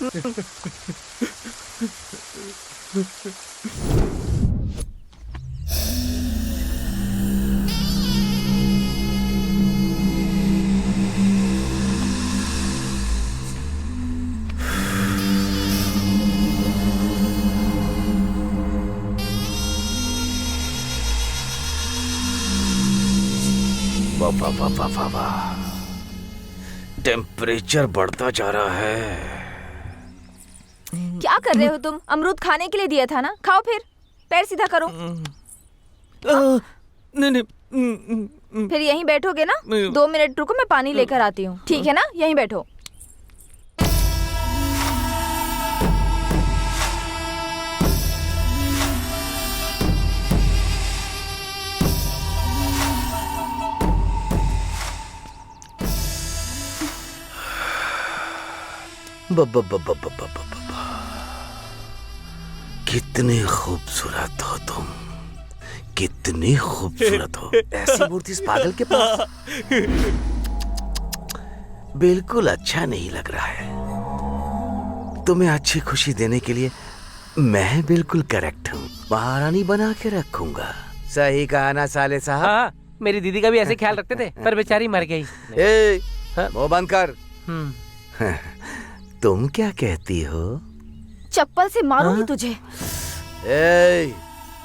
वाह, टेम्परेचर बढ़ता जा रहा है। क्या कर रहे हो तुम? अमरूद खाने के लिए दिया था ना, खाओ फिर। पैर सीधा करो। नहीं। फिर यहीं बैठोगे ना? 2 मिनट रुको, मैं पानी लेकर आती हूँ। ठीक है ना, यहीं बैठो। कितनी खूबसूरत हो तुम, कितनी खूबसूरत हो। ऐसी मूर्ति इस पागल के पास बिल्कुल अच्छा नहीं लग रहा है। तुम्हें अच्छी खुशी देने के लिए मैं बिल्कुल करेक्ट हूँ। महारानी बना के रखूंगा। सही कहा ना साले साहब? हाँ, मेरी दीदी का भी ऐसे ख्याल रखते थे, पर बेचारी मर गई। मुंह बंद कर। तुम क्या कहती हो? चप्पल से मारूंगी तुझे।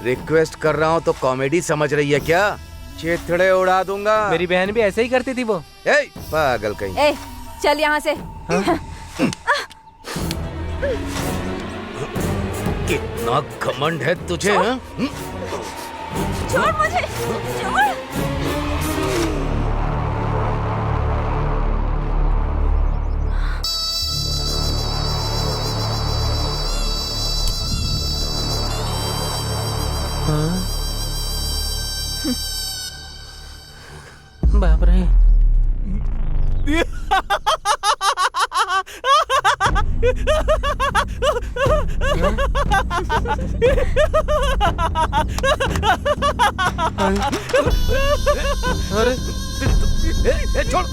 रिक्वेस्ट कर रहा हूँ तो कॉमेडी समझ रही है क्या? चिथड़े उड़ा दूंगा। मेरी बहन भी ऐसे ही करती थी वो। पागल कहीं। चल यहाँ से। कितना घमंड है तुझे? छोड़ मुझे, छोड़। बाप रे। छोड़।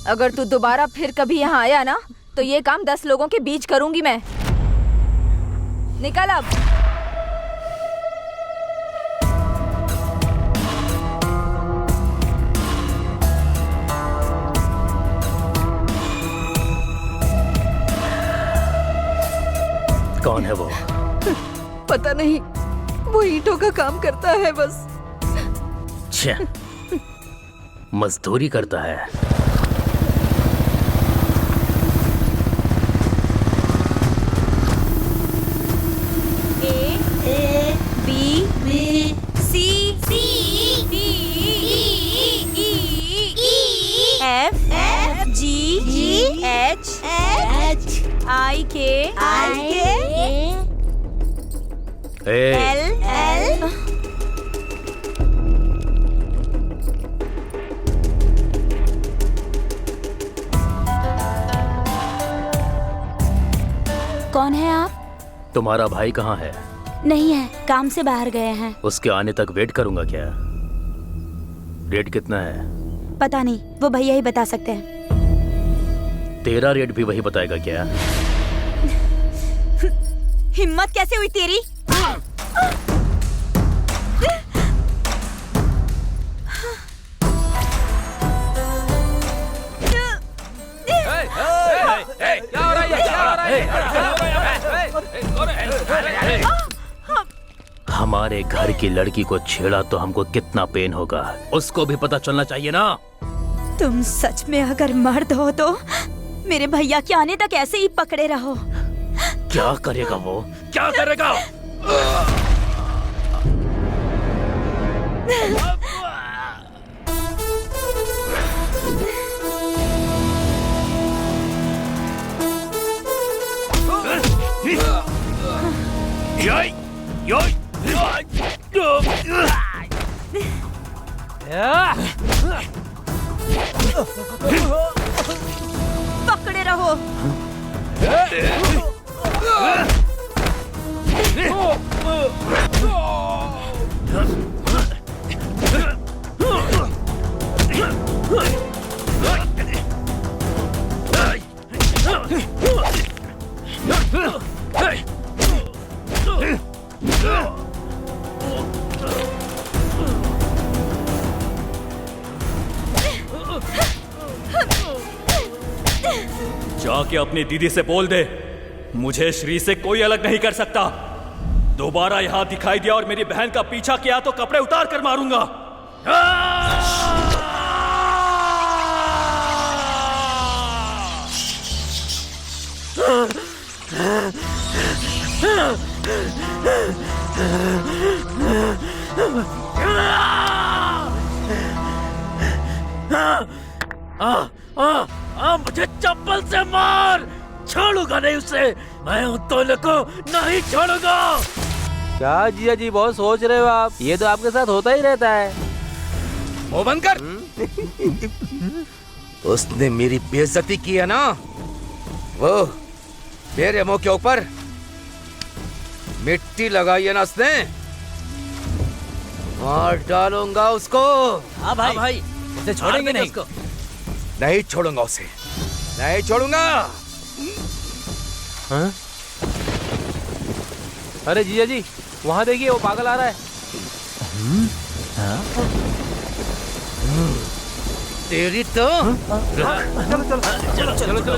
अगर तू दोबारा फिर कभी यहाँ आया ना तो ये काम 10 लोगों के बीच करूंगी मैं। निकल अब। कौन है वो? पता नहीं, वो ईंटों का काम करता है बस। छह, मजदूरी करता है। कौन है आप? तुम्हारा भाई कहाँ है? नहीं है, काम से बाहर गए हैं। उसके आने तक वेट करूंगा क्या? रेट कितना है? पता नहीं, वो भैया ही बता सकते हैं। तेरा रेट भी वही बताएगा क्या? हिम्मत कैसे हुई तेरी? क्या हो रहा है? हमारे घर की लड़की को छेड़ा तो हमको कितना पेन होगा, उसको भी पता चलना चाहिए ना। तुम सच में अगर मर्द हो तो मेरे भैया के आने तक ऐसे ही पकड़े रहो। क्या करेगा वो? क्या करेगा? रहो। जाके अपनी दीदी से बोल दे, मुझे श्री से कोई अलग नहीं कर सकता। दोबारा यहां दिखाई दिया और मेरी बहन का पीछा किया तो कपड़े उतार कर मारूंगा। मुझे चप्पल से मार, छोड़ूंगा नहीं उसे, मैं उन दोनों को नहीं छोड़ूंगा। क्या जिया जी बहुत सोच रहे हो आप? ये तो आपके साथ होता ही रहता है। मुंह बंद कर। उसने मेरी बेइज्जती की है ना, वो मेरे मुंह के ऊपर मिट्टी लगाई है ना उसने, मार डालूंगा उसको। हाँ भाई, उसे छोड़ेंगे नहीं। नहीं छोड़ूंगा उसे, नहीं छोड़ूंगा। हाँ? अरे जिया जी वहां देखिए, वो पागल आ रहा है। तेरी तो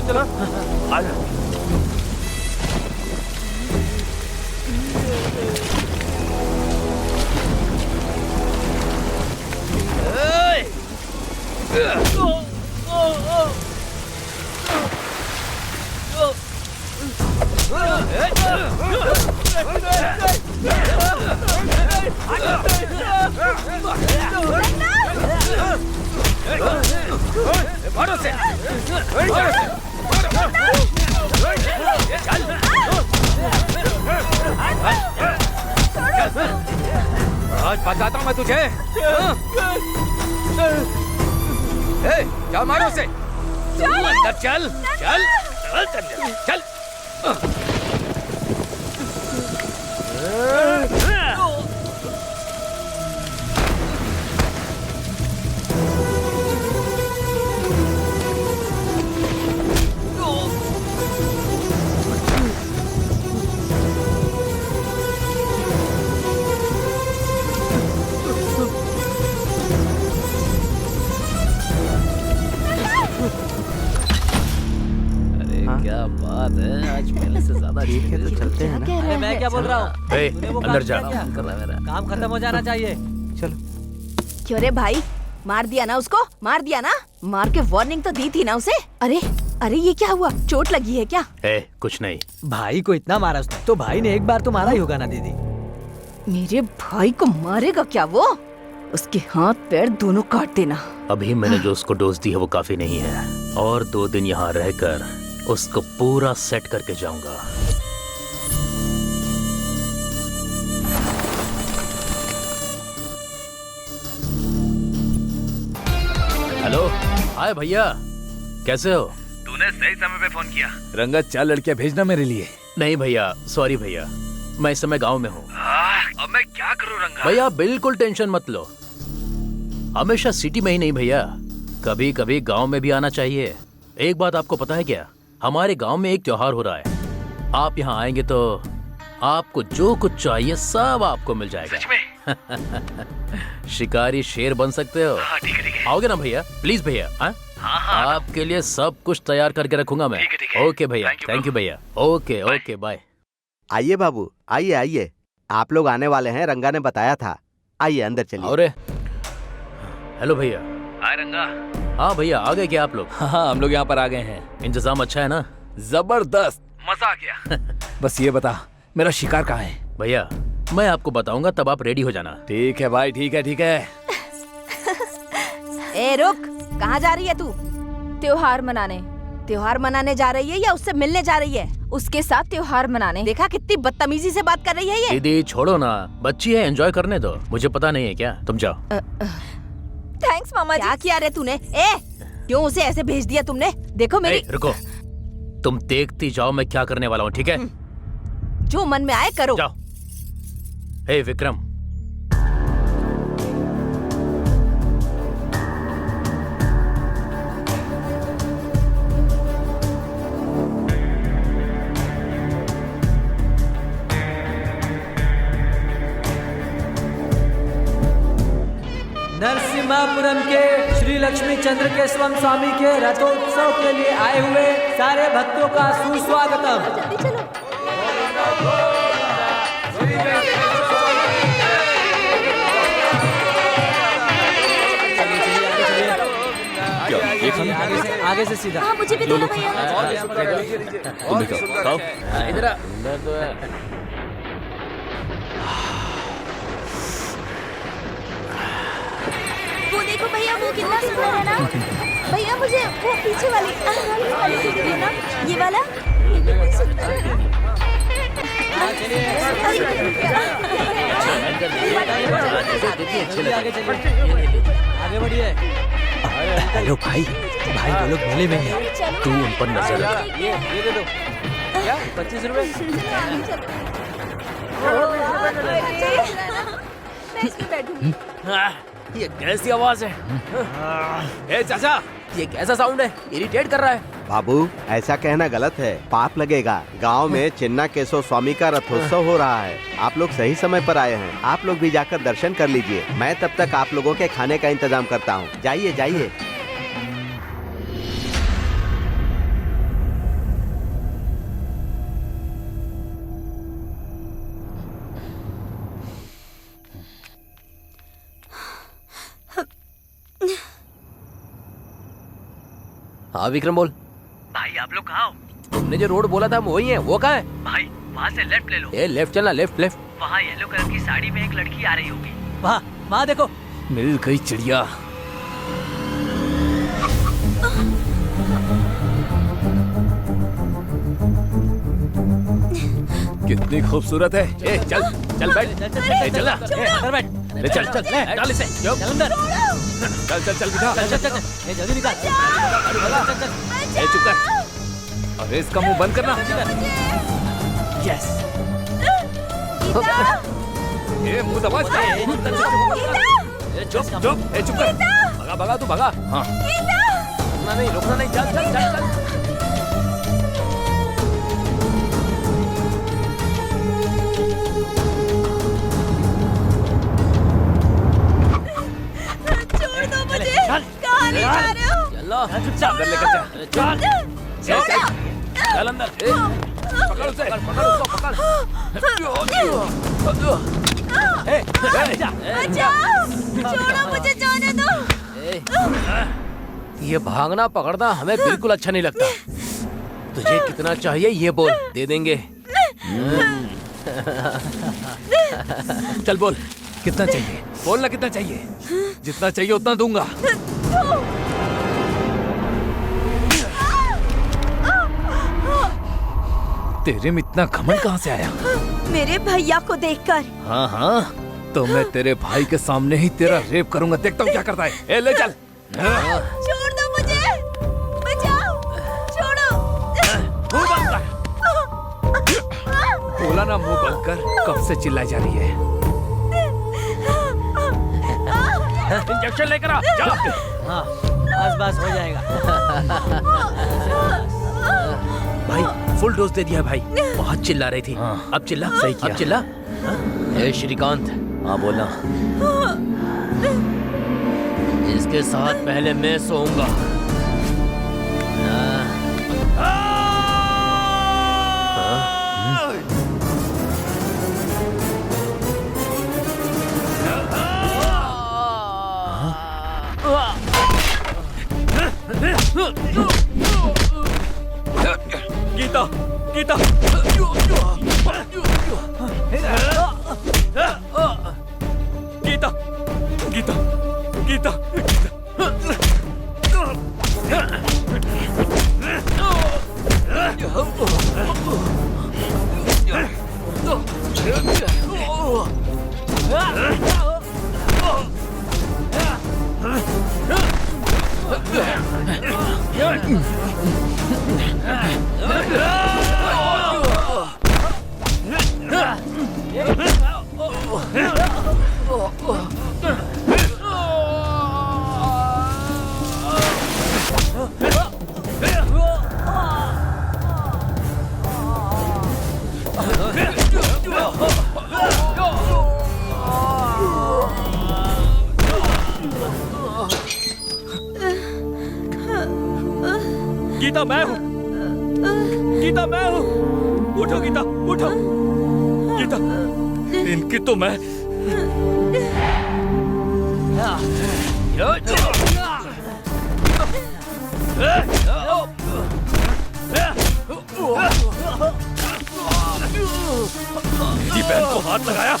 चलो। मारो से। आज बताता हूँ मैं तुझे। क्या मारो से? अंदर चल चल चल चल चल। क्या बात है, आज पहले से ज्यादा ठीक है। तो चलते हैं ना। अरे मैं क्या बोल रहा हूँ? अंदर जा। काम खत्म हो जाना चाहिए। चलो। क्यों रे भाई, मार दिया ना उसको? मार दिया ना? मार के वार्निंग तो दी थी ना उसे। अरे ये क्या हुआ? चोट लगी है क्या? कुछ नहीं। भाई को इतना मारा उसने, तो भाई ने एक बार तो मारा ही होगा ना दीदी। मेरे भाई को मारेगा क्या वो? उसके हाथ पैर दोनों काट देना। अभी मैंने जो उसको डोज दी है वो काफी नहीं है, और 2 दिन यहाँ रहकर उसको पूरा सेट करके जाऊंगा। हेलो, हाय भैया, कैसे हो? तूने सही समय पे फोन किया। रंगा 4 लड़कियां भेजना मेरे लिए। नहीं भैया, सॉरी भैया, मैं इस समय गांव में हूँ। अब मैं क्या करूँ रंगा? भैया बिल्कुल टेंशन मत लो, हमेशा सिटी में ही नहीं भैया, कभी कभी गांव में भी आना चाहिए। एक बात आपको पता है क्या, हमारे गांव में एक त्योहार हो रहा है। आप यहाँ आएंगे तो आपको जो कुछ चाहिए सब आपको मिल जाएगा। सच में? शिकारी शेर बन सकते हो। हाँ, ठीक है। आओगे ना भैया? प्लीज भैया। हाँ? आपके लिए सब कुछ तैयार करके रखूंगा मैं। ठीक है। ओके भैया, थैंक यू भैया। Okay bye. आइए बाबू, आइए। आप लोग आने वाले हैं, रंगा ने बताया था। आइए अंदर चलिए। और हेलो भैया। हाय रंगा। हाँ भैया, आ गए क्या आप लोग? हाँ, हम लोग यहाँ पर आ गए हैं। इंतजाम अच्छा है ना? जबरदस्त, मजा आ गया। बस ये बता, मेरा शिकार कहाँ है? भैया मैं आपको बताऊंगा, तब आप रेडी हो जाना। ठीक है भाई, ठीक है। ए रुक, कहाँ जा रही है तू? त्योहार मनाने जा रही है या उससे मिलने जा रही है? उसके साथ त्योहार मनाने। देखा कितनी बदतमीजी से बात कर रही है ये। दीदी छोड़ो ना, बच्ची है, एंजॉय करने दो। मुझे पता नहीं है क्या, तुम जाओ। थैंक्स मामा जी। क्या किया रे तूने? क्यों उसे ऐसे भेज दिया तुमने? देखो मेरी। रुको, तुम देखती जाओ मैं क्या करने वाला हूँ, ठीक है? जो मन में आए करो। जाओ। हे विक्रम, नरसिम्हापुरम के श्री लक्ष्मी चंद्र केशवम स्वामी के रथोत्सव के लिए आए हुए सारे भक्तों का सुस्वागतम। जल्दी चलो। आगे से सीधा। हाँ मुझे भी दो ना भैया। तुम भी खाओ। इधर अंदर तो है। वो देखो भैया, वो कितना सुंदर है ना। भैया मुझे वो पीछे वाली दीजिए ना, ये वाला, ये कितनी सुंदर है। आगे बढ़िए। हेलो भाई, भाई वो लोग मेले में हैं। तू उन पर नजर रख। ये दे दो। क्या 25 रुपए? मैं इसमें बैठूंगी। ये कैसी आवाज है? ए चाचा, ये कैसा साउंड है? इरिटेट कर रहा है। बाबू, ऐसा कहना गलत है, पाप लगेगा। गांव में चिन्ना केशव स्वामी का रथोत्सव हो रहा है। आप लोग सही समय पर आए हैं। आप लोग भी जाकर दर्शन कर लीजिए। मैं तब तक आप लोगों के खाने का इंतजाम करता हूँ। जाइए जाइए। हाँ विक्रम बोल। भाई आप लोग कहाँ हो? तुमने जो रोड बोला था वही है, वो कहाँ है? भाई वहाँ से लेफ्ट ले लो। ए लेफ्ट चलना, लेफ्ट लेफ्ट। वहाँ येलो कलर की साड़ी में एक लड़की आ रही होगी। वहाँ देखो। मिल गई चिड़िया। कितनी खूबसूरत है। ए चल चल बैठ। ए चल ना। अंदर बैठ। ले चल चल डाल इसे। चल अंदर। चल चल चल बिठा। चल चल चल। ए जल्दी निकाल। चल चल। ए चुप कर। अरे इसका मुंह बंद करना। यस। ए मुंह दबा। चुप चुप। ए चुप कर। भगा भगा तू भगा। हाँ। रुकना नहीं, रुकना नहीं। चल चल चल चल। छोड़ दो मुझे। कहाँ ले जा रहे हो? चलो चुपचाप अंदर लेकर जा। चल। चल चल चल अंदर। पकड़ उसे। पकड़ उसको पकड़। बचाओ! छोड़ो मुझे, जाने दो। ये भागना पकड़ना हमें बिल्कुल अच्छा नहीं लगता। तुझे कितना चाहिए ये बोल, दे देंगे। चल बोल कितना चाहिए। बोलना कितना चाहिए। जितना चाहिए उतना दूंगा। तेरे में इतना घमंड कहाँ से आया? मेरे भैया को देखकर। हाँ हाँ, तो मैं तेरे भाई के सामने ही तेरा रेप करूंगा। देखता हूँ क्या करता है। ए ले चल। छोड़ दो मुझे। बचाओ! छोड़ो। मुंह बंद कर। बोला ना मुंह बंद कर। कब से चिल्लाई जा रही है। इंजेक्शन लेकर आ। जा। हाँ बस बस हो जाएगा। भाई फुल डोज दे दिया भाई। बहुत चिल्ला रही थी। अब चिल्ला। सही किया। अब चिल्ला। ए श्रीकांत, हाँ बोलना। इसके साथ पहले मैं सोऊंगा। गीता गीता। गीता गीता गीता। गीता मैं हूँ, गीता मैं हूँ। उठो गीता, उठो गीता। इनकी तो मैं मेरी बहन को हाथ लगाया।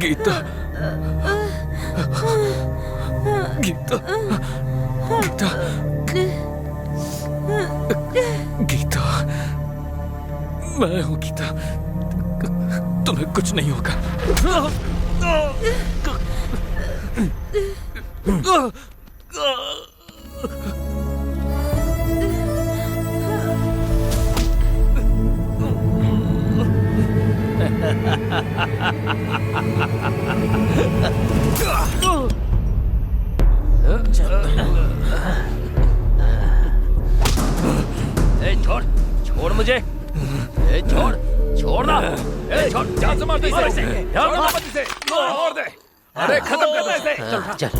गीता, गीता, गीता, गीता, मैं हूँ गीता। तुम्हें कुछ नहीं होगा। ए, छोड़, छोड़ मुझे। ए, छोड़, छोड़ना। ए, छोड़, जान से मार दे इसे। ध्यान से मत इसे। और दे। अरे खत्म कर दे इसे। चल,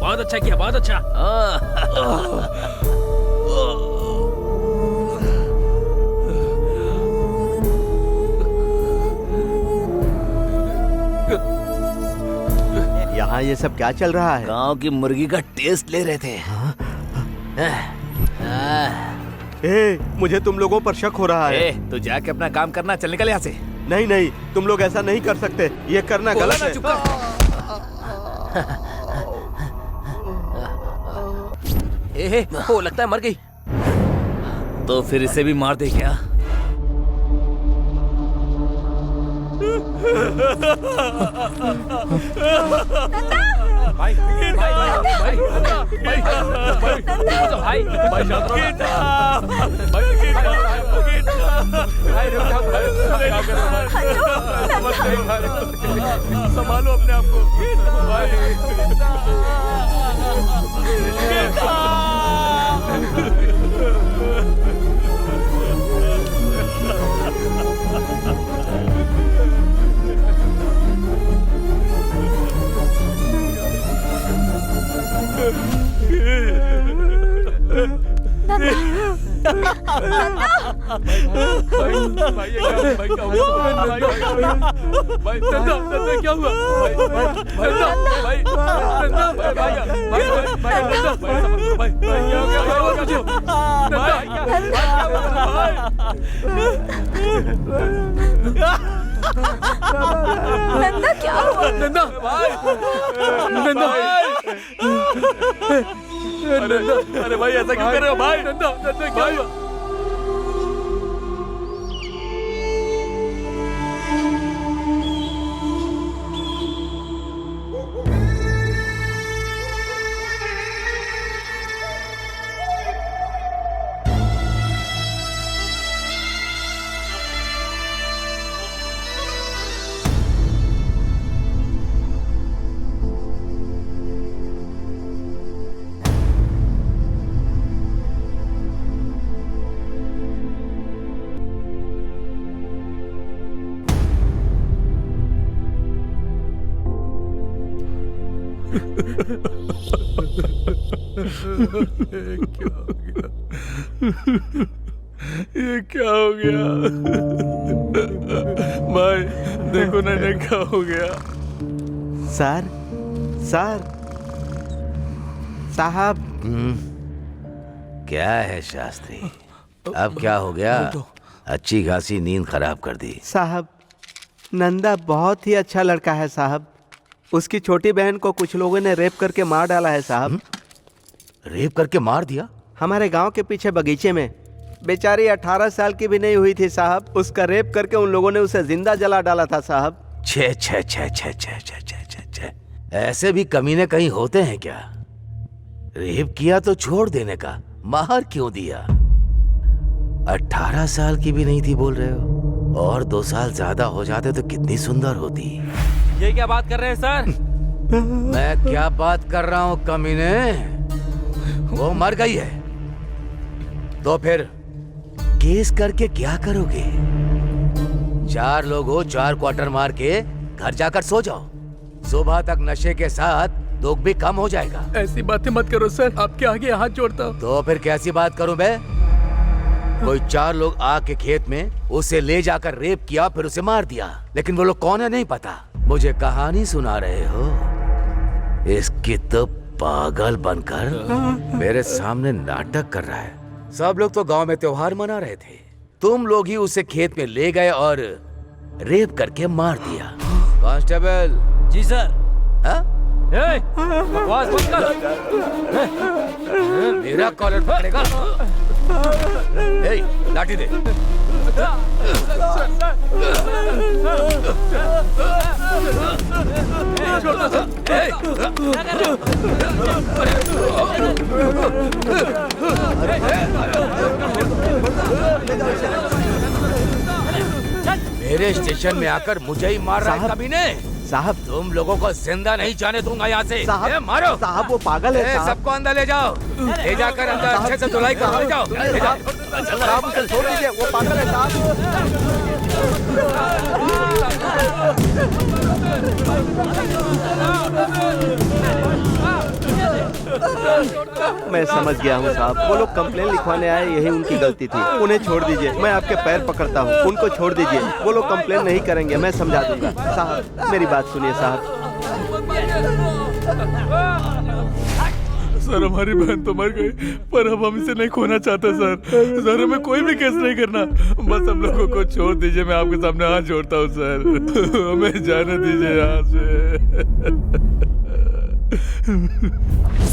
बहुत अच्छा किया, बहुत अच्छा। यहाँ ये सब क्या चल रहा है? गांव की मुर्गी का टेस्ट ले रहे थे। ए, मुझे तुम लोगों पर शक हो रहा है। तो जाके अपना काम करना, चल निकल यहाँ से। नहीं नहीं, तुम लोग ऐसा नहीं कर सकते, ये करना गलत है। ओ, लगता है मर गई। तो फिर इसे भी मार दे क्या? भाई, भाई, भाई, भाई, भाई, संभालो अपने आप को। क्या हुआ? नंदा क्या हुआ? नंदा, नंदा, अरे भाई ऐसा क्यों कर रहे हो भाई? नंदा, नंदा क्या हुआ? ये क्या हो गया? भाई देखो ना क्या हो गया। सर सर साहब। क्या है शास्त्री, अब क्या हो गया? अच्छी खासी नींद खराब कर दी। साहब नंदा बहुत ही अच्छा लड़का है साहब। उसकी छोटी बहन को कुछ लोगों ने रेप करके मार डाला है साहब। रेप करके मार दिया? हमारे गांव के पीछे बगीचे में। बेचारी 18 साल की भी नहीं हुई थी साहब। उसका रेप करके उन लोगों ने उसे जिंदा जला डाला था साहब। छे छे छे छे छे छे छे छे छे, ऐसे भी कमीने कहीं होते हैं क्या? रेप किया तो छोड़ देने का, मार क्यों दिया? 18 साल की भी नहीं थी बोल रहे हो, और 2 साल ज्यादा हो जाते तो कितनी सुंदर होती। ये क्या बात कर रहे हैं सर? मैं क्या बात कर रहा हूँ कमीने? वो मर गई है तो फिर केस करके क्या करोगे? 4 लोग हो, 4 क्वार्टर मार के घर जाकर सो जाओ। सुबह तक नशे के साथ दुख भी कम हो जाएगा। ऐसी बातें मत करो सर, आपके आगे हाथ जोड़ता हूँ। तो फिर कैसी बात करूं मैं? कोई 4 लोग आके खेत में उसे ले जाकर रेप किया, फिर उसे मार दिया, लेकिन वो लोग कौन है नहीं पता। मुझे कहानी सुना रहे हो? इसकी तो पागल बनकर मेरे सामने नाटक कर रहा है। सब लोग तो गांव में त्योहार मना रहे थे, तुम लोग ही उसे खेत में ले गए और रेप करके मार दिया। कांस्टेबल। जी सर। हाँ? बकवास मत कर। मेरा कॉलर पकड़ेगा? लाठी दे। मेरे स्टेशन में आकर मुझे ही मार रहा है कमीने। साहब तुम लोगों को जिंदा नहीं जाने दूंगा यहाँ से। साहब मारो। साहब वो पागल है साहब। सबको अंदर ले जाओ, ले जाकर अंदर अच्छे से धुलाई करो। ले जाओ, ले जाओ। साहब उसे छोड़ दीजिए, वो पागल है साहब। मैं समझ गया हूँ साहब, वो लोग कंप्लेन लिखवाने आए, यही उनकी गलती थी। उन्हें छोड़ दीजिए, मैं आपके पैर पकड़ता हूँ। उनको छोड़ दीजिए, वो लोग कंप्लेन नहीं करेंगे, मैं समझा दूंगा। साहब मेरी बात सुनिए साहब। सर हमारी बहन तो मर गई, पर अब हम इसे नहीं खोना चाहते सर। सर हमें कोई भी केस नहीं करना, बस हम लोगों को छोड़ दीजिए। मैं आपके सामने हाथ जोड़ता हूँ सर, हमें जाने दीजिए यहाँ से।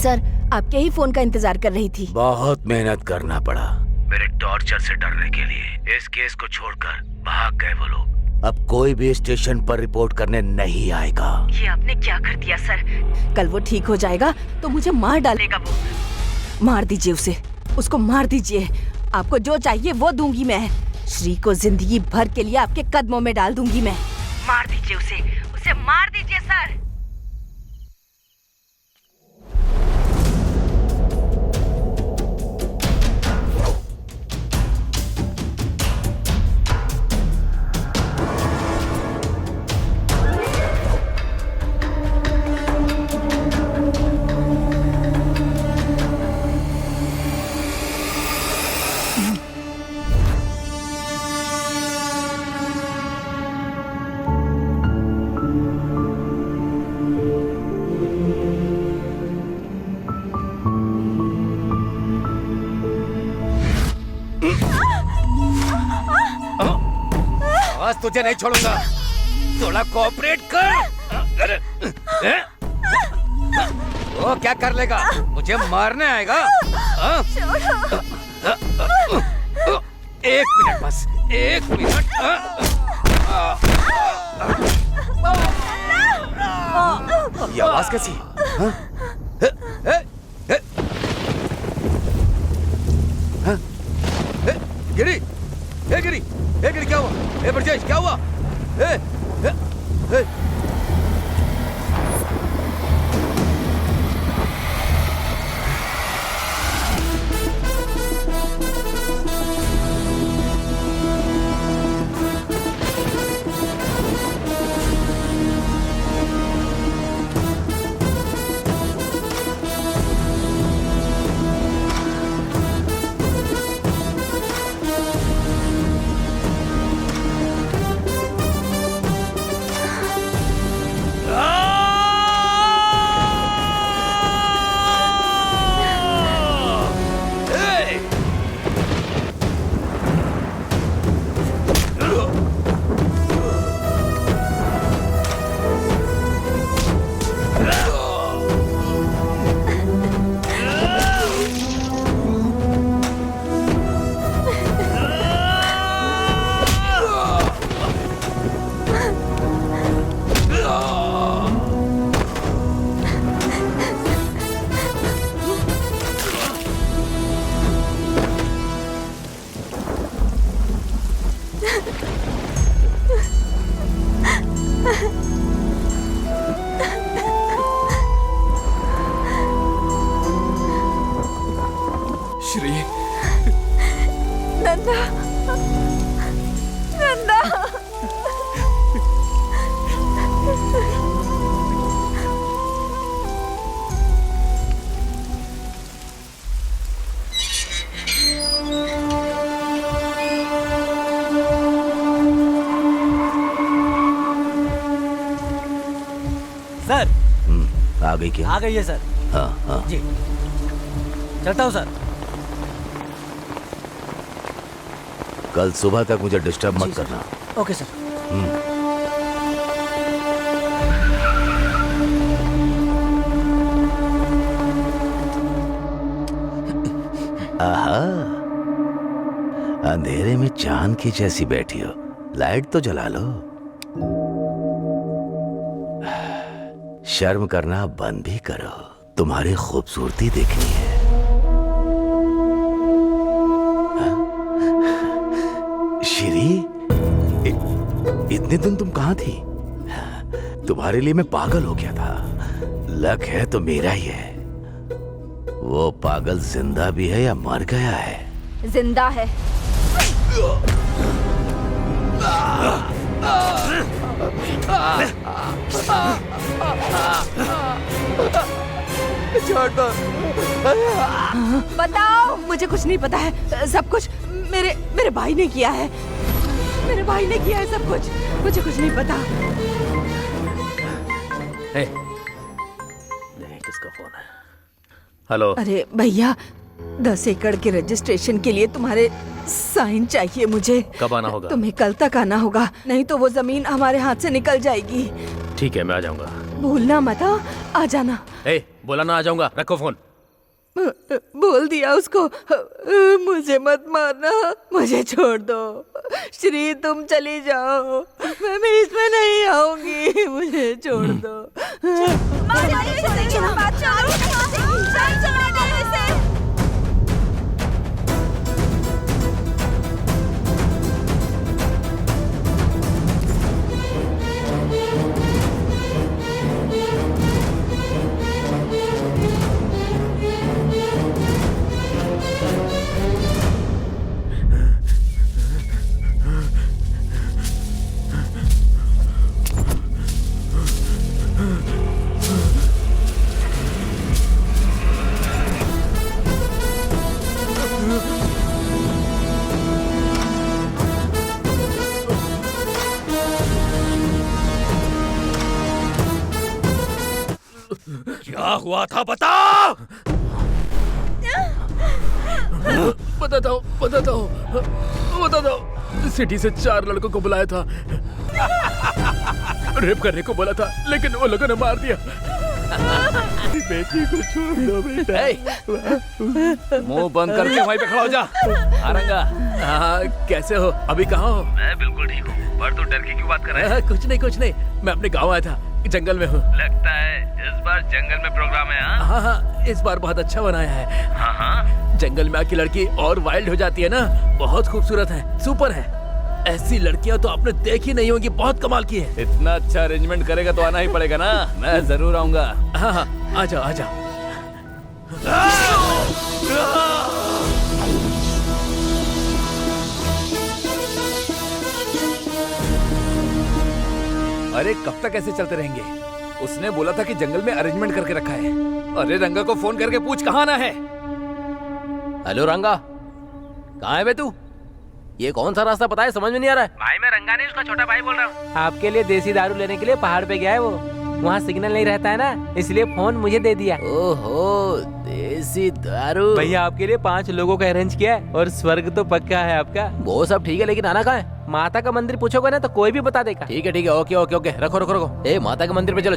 सर आपके ही फोन का इंतजार कर रही थी। बहुत मेहनत करना पड़ा मेरे टॉर्चर से डरने के लिए। इस केस को छोड़कर भाग गए वो लोग। अब कोई भी स्टेशन पर रिपोर्ट करने नहीं आएगा। ये आपने क्या कर दिया सर? कल वो ठीक हो जाएगा तो मुझे मार डालेगा वो। मार दीजिए उसे, उसको मार दीजिए। आपको जो चाहिए वो दूंगी मैं। श्री को जिंदगी भर के लिए आपके कदमों में डाल दूंगी मैं। मार दीजिए उसे, उसे मार दीजिए सर। आज तुझे नहीं छोड़ूंगा, थोड़ा कोऑपरेट कर। वो क्या कर लेगा? मुझे मारने आएगा? एक मिनट बस, एक मिनट। ये आवाज कैसी? गिरी, गिरी, गिरी, क्या हुआ? ब्रजेश क्या हुआ? सर आ गई क्या? आ गई है सर। हाँ हाँ। जी चलता हूँ सर। कल सुबह तक मुझे डिस्टर्ब मत सर। करना। Okay sir. आहा, अंधेरे में चांद की जैसी बैठी हो, लाइट तो जला लो। शर्म करना बंद भी करो, तुम्हारी खूबसूरती देखनी है। श्री, इतने दिन तुम कहाँ थी? तुम्हारे लिए मैं पागल हो गया था। लक है तो मेरा ही है। वो पागल जिंदा भी है या मर गया है? जिंदा है। छोड़ दो। बताओ। मुझे कुछ नहीं पता है। सब कुछ मेरे भाई ने किया है। मेरे भाई ने किया है सब कुछ। मुझे कुछ नहीं पता। किसका फोन है? हेलो। अरे भैया, 10 एकड़ के रजिस्ट्रेशन के लिए तुम्हारे साइन चाहिए मुझे। कब आना होगा? तुम्हें कल तक आना होगा, नहीं तो वो जमीन हमारे हाथ से निकल जाएगी। ठीक है, मैं आ जाऊंगा। भूलना मत, आ जाना। बोला ना आ जाऊंगा, रखो फोन। बोल दिया उसको। मुझे मत मारना, मुझे छोड़ दो। श्री तुम चली जाओ, मैं भी इसमें नहीं आऊंगी। मुझे छोड़ दो। क्या हुआ था बता। बताता हूँ। सिटी से 4 लड़कों को बुलाया था, रेप करने को बोला था, लेकिन वो लोगों ने मार दिया। बेटी को छोड़ दो बेटा। मुंह बंद करके वहीं पे खड़ा हो जा। आरंगा। हाँ, कैसे हो? अभी कहाँ हो? मैं बिल्कुल ठीक हूँ, पर तू डर के क्यों बात कर रहा है? कुछ नहीं, मैं अपने गाँव आया था, जंगल में हूँ। लगता है इस बार जंगल में प्रोग्राम है। हाँ, इस बार बहुत अच्छा बनाया है। हाँ, जंगल में आके लड़की और वाइल्ड हो जाती है ना, बहुत खूबसूरत है, सुपर है। ऐसी लड़कियां तो आपने देखी नहीं होंगी, बहुत कमाल की है। इतना अच्छा अरेंजमेंट करेगा तो आना ही पड़ेगा ना। मैं जरूर आऊंगा। हाँ, आ जाओ। अरे कब तक ऐसे चलते रहेंगे? उसने बोला था कि जंगल में अरेंजमेंट करके रखा है। अरे रंगा को फोन करके पूछ कहाँ आना है। हेलो रंगा, कहाँ है बे तू? ये कौन सा रास्ता पता है? समझ में नहीं आ रहा है। भाई मैं रंगा नहीं, उसका छोटा भाई बोल रहा हूँ। आपके लिए देसी दारू लेने के लिए पहाड़ पे गया है वो। वहाँ सिग्नल नहीं रहता है ना, इसलिए फोन मुझे दे दिया। ओहो, देसी दारू। भैया आपके लिए 5 लोगों का अरेंज किया है और स्वर्ग तो पक्का है आपका। वो सब ठीक है, लेकिन आना कहाँ है? माता का मंदिर पूछोगे ना तो कोई भी बता देगा। ठीक है, ओके, रखो। ए, माता के मंदिर पे चलो।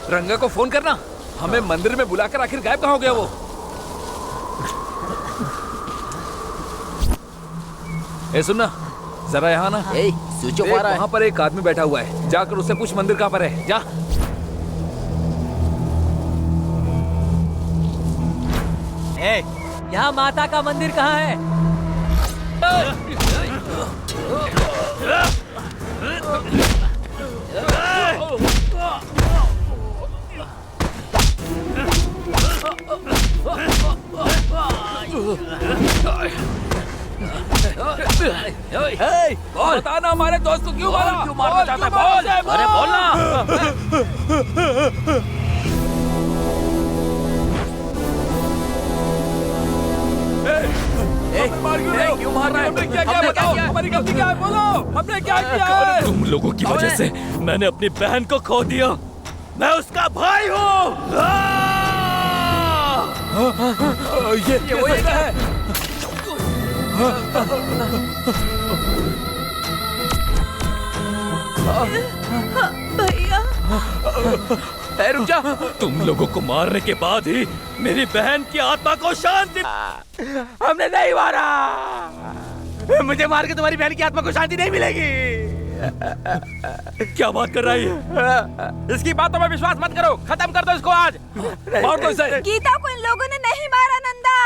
रंगा को फोन करना। हमें मंदिर में बुलाकर आखिर गायब कहाँ हो गया वो? सुनना जरा, यहाँ ना। स्विच ऑफ आ रहा है। वहाँ पर एक आदमी बैठा हुआ है, जाकर उससे पूछ मंदिर कहाँ पर है। जा। यहाँ माता का मंदिर कहाँ है? बताना हमारे दोस्त को क्यों मारा? क्यों मारना चाहता है? बोल। अरे बोलना। क्या किया बताओ, हमारी गलती क्या है बोलो, हमने क्या किया है? तुम लोगों की वजह से मैंने अपनी बहन को खो दिया। मैं उसका भाई हूँ। ये वही है। भैया रुक जा। तुम लोगों को मारने के बाद ही मेरी बहन की आत्मा को शांति। हमने नहीं मारा। मुझे मार के तुम्हारी बहन की आत्मा को शांति नहीं मिलेगी। क्या बात कर रही है? इसकी बातों में विश्वास मत करो, खत्म कर दो इसको आज। मार दो इसे। गीता को इन लोगों ने नहीं मारा नंदा।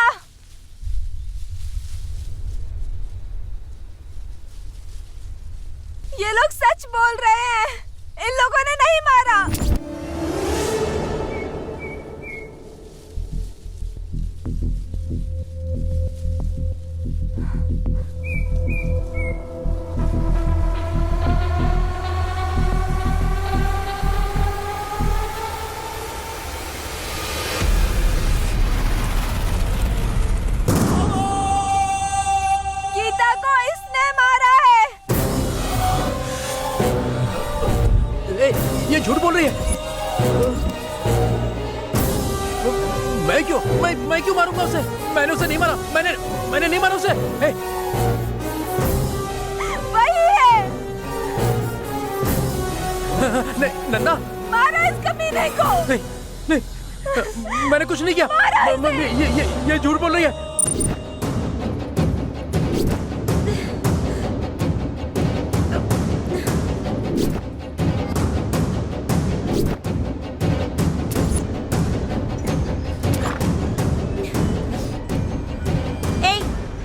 ये लोग सच बोल रहे हैं, इन लोगों ने नहीं मारा। गीता को इसने मारा है। ये झूठ बोल रही है। मैं क्यों मारूंगा उसे? मैंने उसे नहीं मारा। मैंने नहीं मारा उसे। वही है। नहीं नन्ना, मारा इस कमीने को। नहीं, मैंने कुछ नहीं किया। ये झूठ बोल रही है।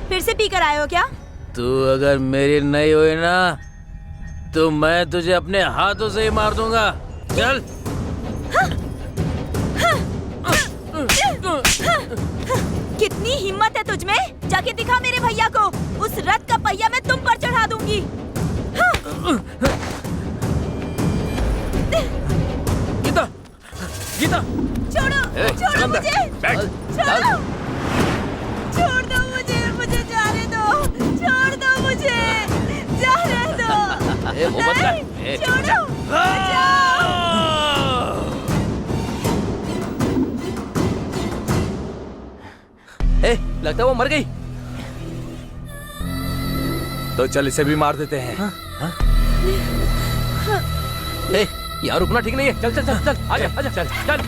फिर से पी कर आए हो क्या? तू अगर मेरी नहीं हुई ना तो मैं तुझे अपने हाथों से ही मार दूंगा। चल। कितनी हिम्मत है तुझमें? जाके दिखा मेरे भैया को। उस रथ का पहिया मैं तुम पर चढ़ा दूंगी। गीता, गीता, छोड़ो मुझे। छोड़ो, छोड़ दो मुझे जाने दो। छोड़ दो मुझे, जाने दो। नहीं, छोड़ो, बचाओ। लगता है वो मर गई। तो चल इसे भी मार देते हैं। यार रुकना ठीक नहीं है। चल चल चल चल, आजा आजा, चल चल।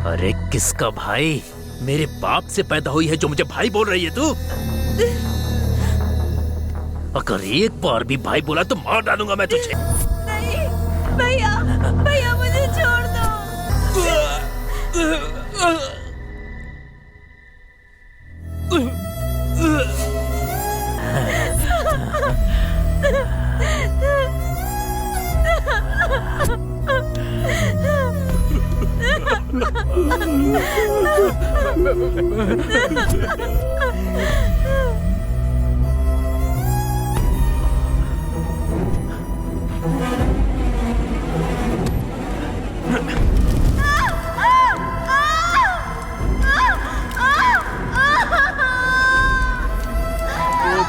अरे किसका भाई? मेरे बाप से पैदा हुई है जो मुझे भाई बोल रही है तू? अगर एक बार भी भाई बोला तो मार डालूंगा मैं तुझे। नहीं भैया, भैया मुझे छोड़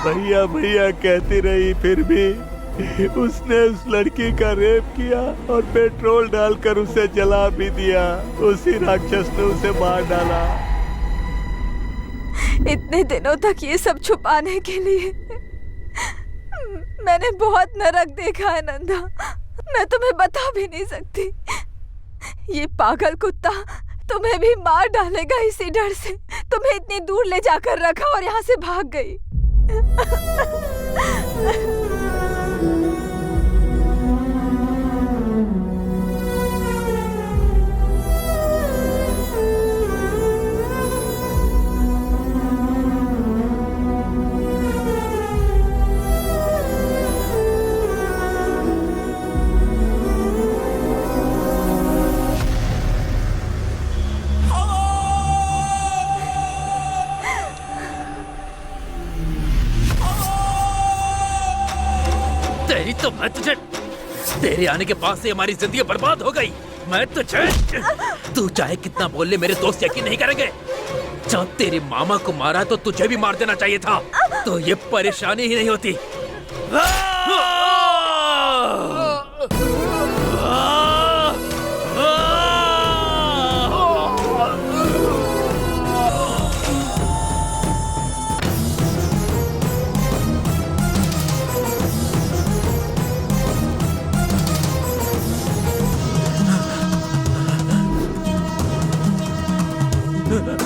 भैया भैया कहती रही, फिर भी उसने उस लड़की का रेप किया और पेट्रोल डालकर उसे जला भी दिया। उसी राक्षस ने उसे मार डाला। इतने दिनों तक ये सब छुपाने के लिए मैंने बहुत नरक देखा है नंदा। मैं तुम्हें बता भी नहीं सकती। ये पागल कुत्ता तुम्हें भी मार डालेगा इसी डर से तुम्हें इतनी दूर ले जाकर रखा और यहाँ से भाग गई। तेरी तो मैं तुझे तेरे आने के बाद से हमारी जिंदगी बर्बाद हो गई। मैं तुझे, तू चाहे कितना बोल ले, मेरे दोस्त यकीन नहीं करेंगे। जब तेरे मामा को मारा तो तुझे भी मार देना चाहिए था, तो ये परेशानी ही नहीं होती।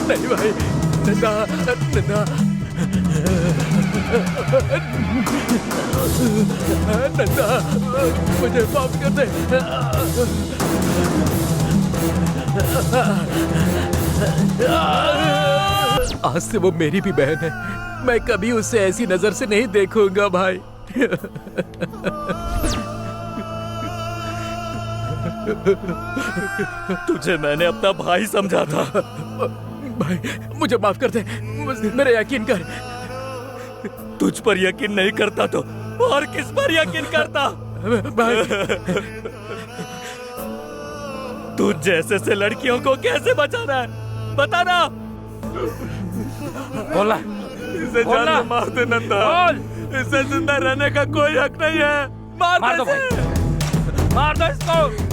नहीं भाई, नंदा नंदा नंदा, मुझे माफ कर दे। आज से वो मेरी भी बहन है, मैं कभी उसे ऐसी नजर से नहीं देखूंगा भाई। तुझे मैंने अपना भाई समझा था। भाई मुझे माफ कर दे, मेरे यकीन कर। तुझ पर यकीन नहीं करता तो और किस पर यकीन करता? भाई तुझ जैसे से लड़कियों को कैसे बचाना है, बताना। बोला, इसे जान से मार दे नंदा, इसे जिंदा रहने का कोई हक नहीं है। मार दो भाई, मार दो इसको।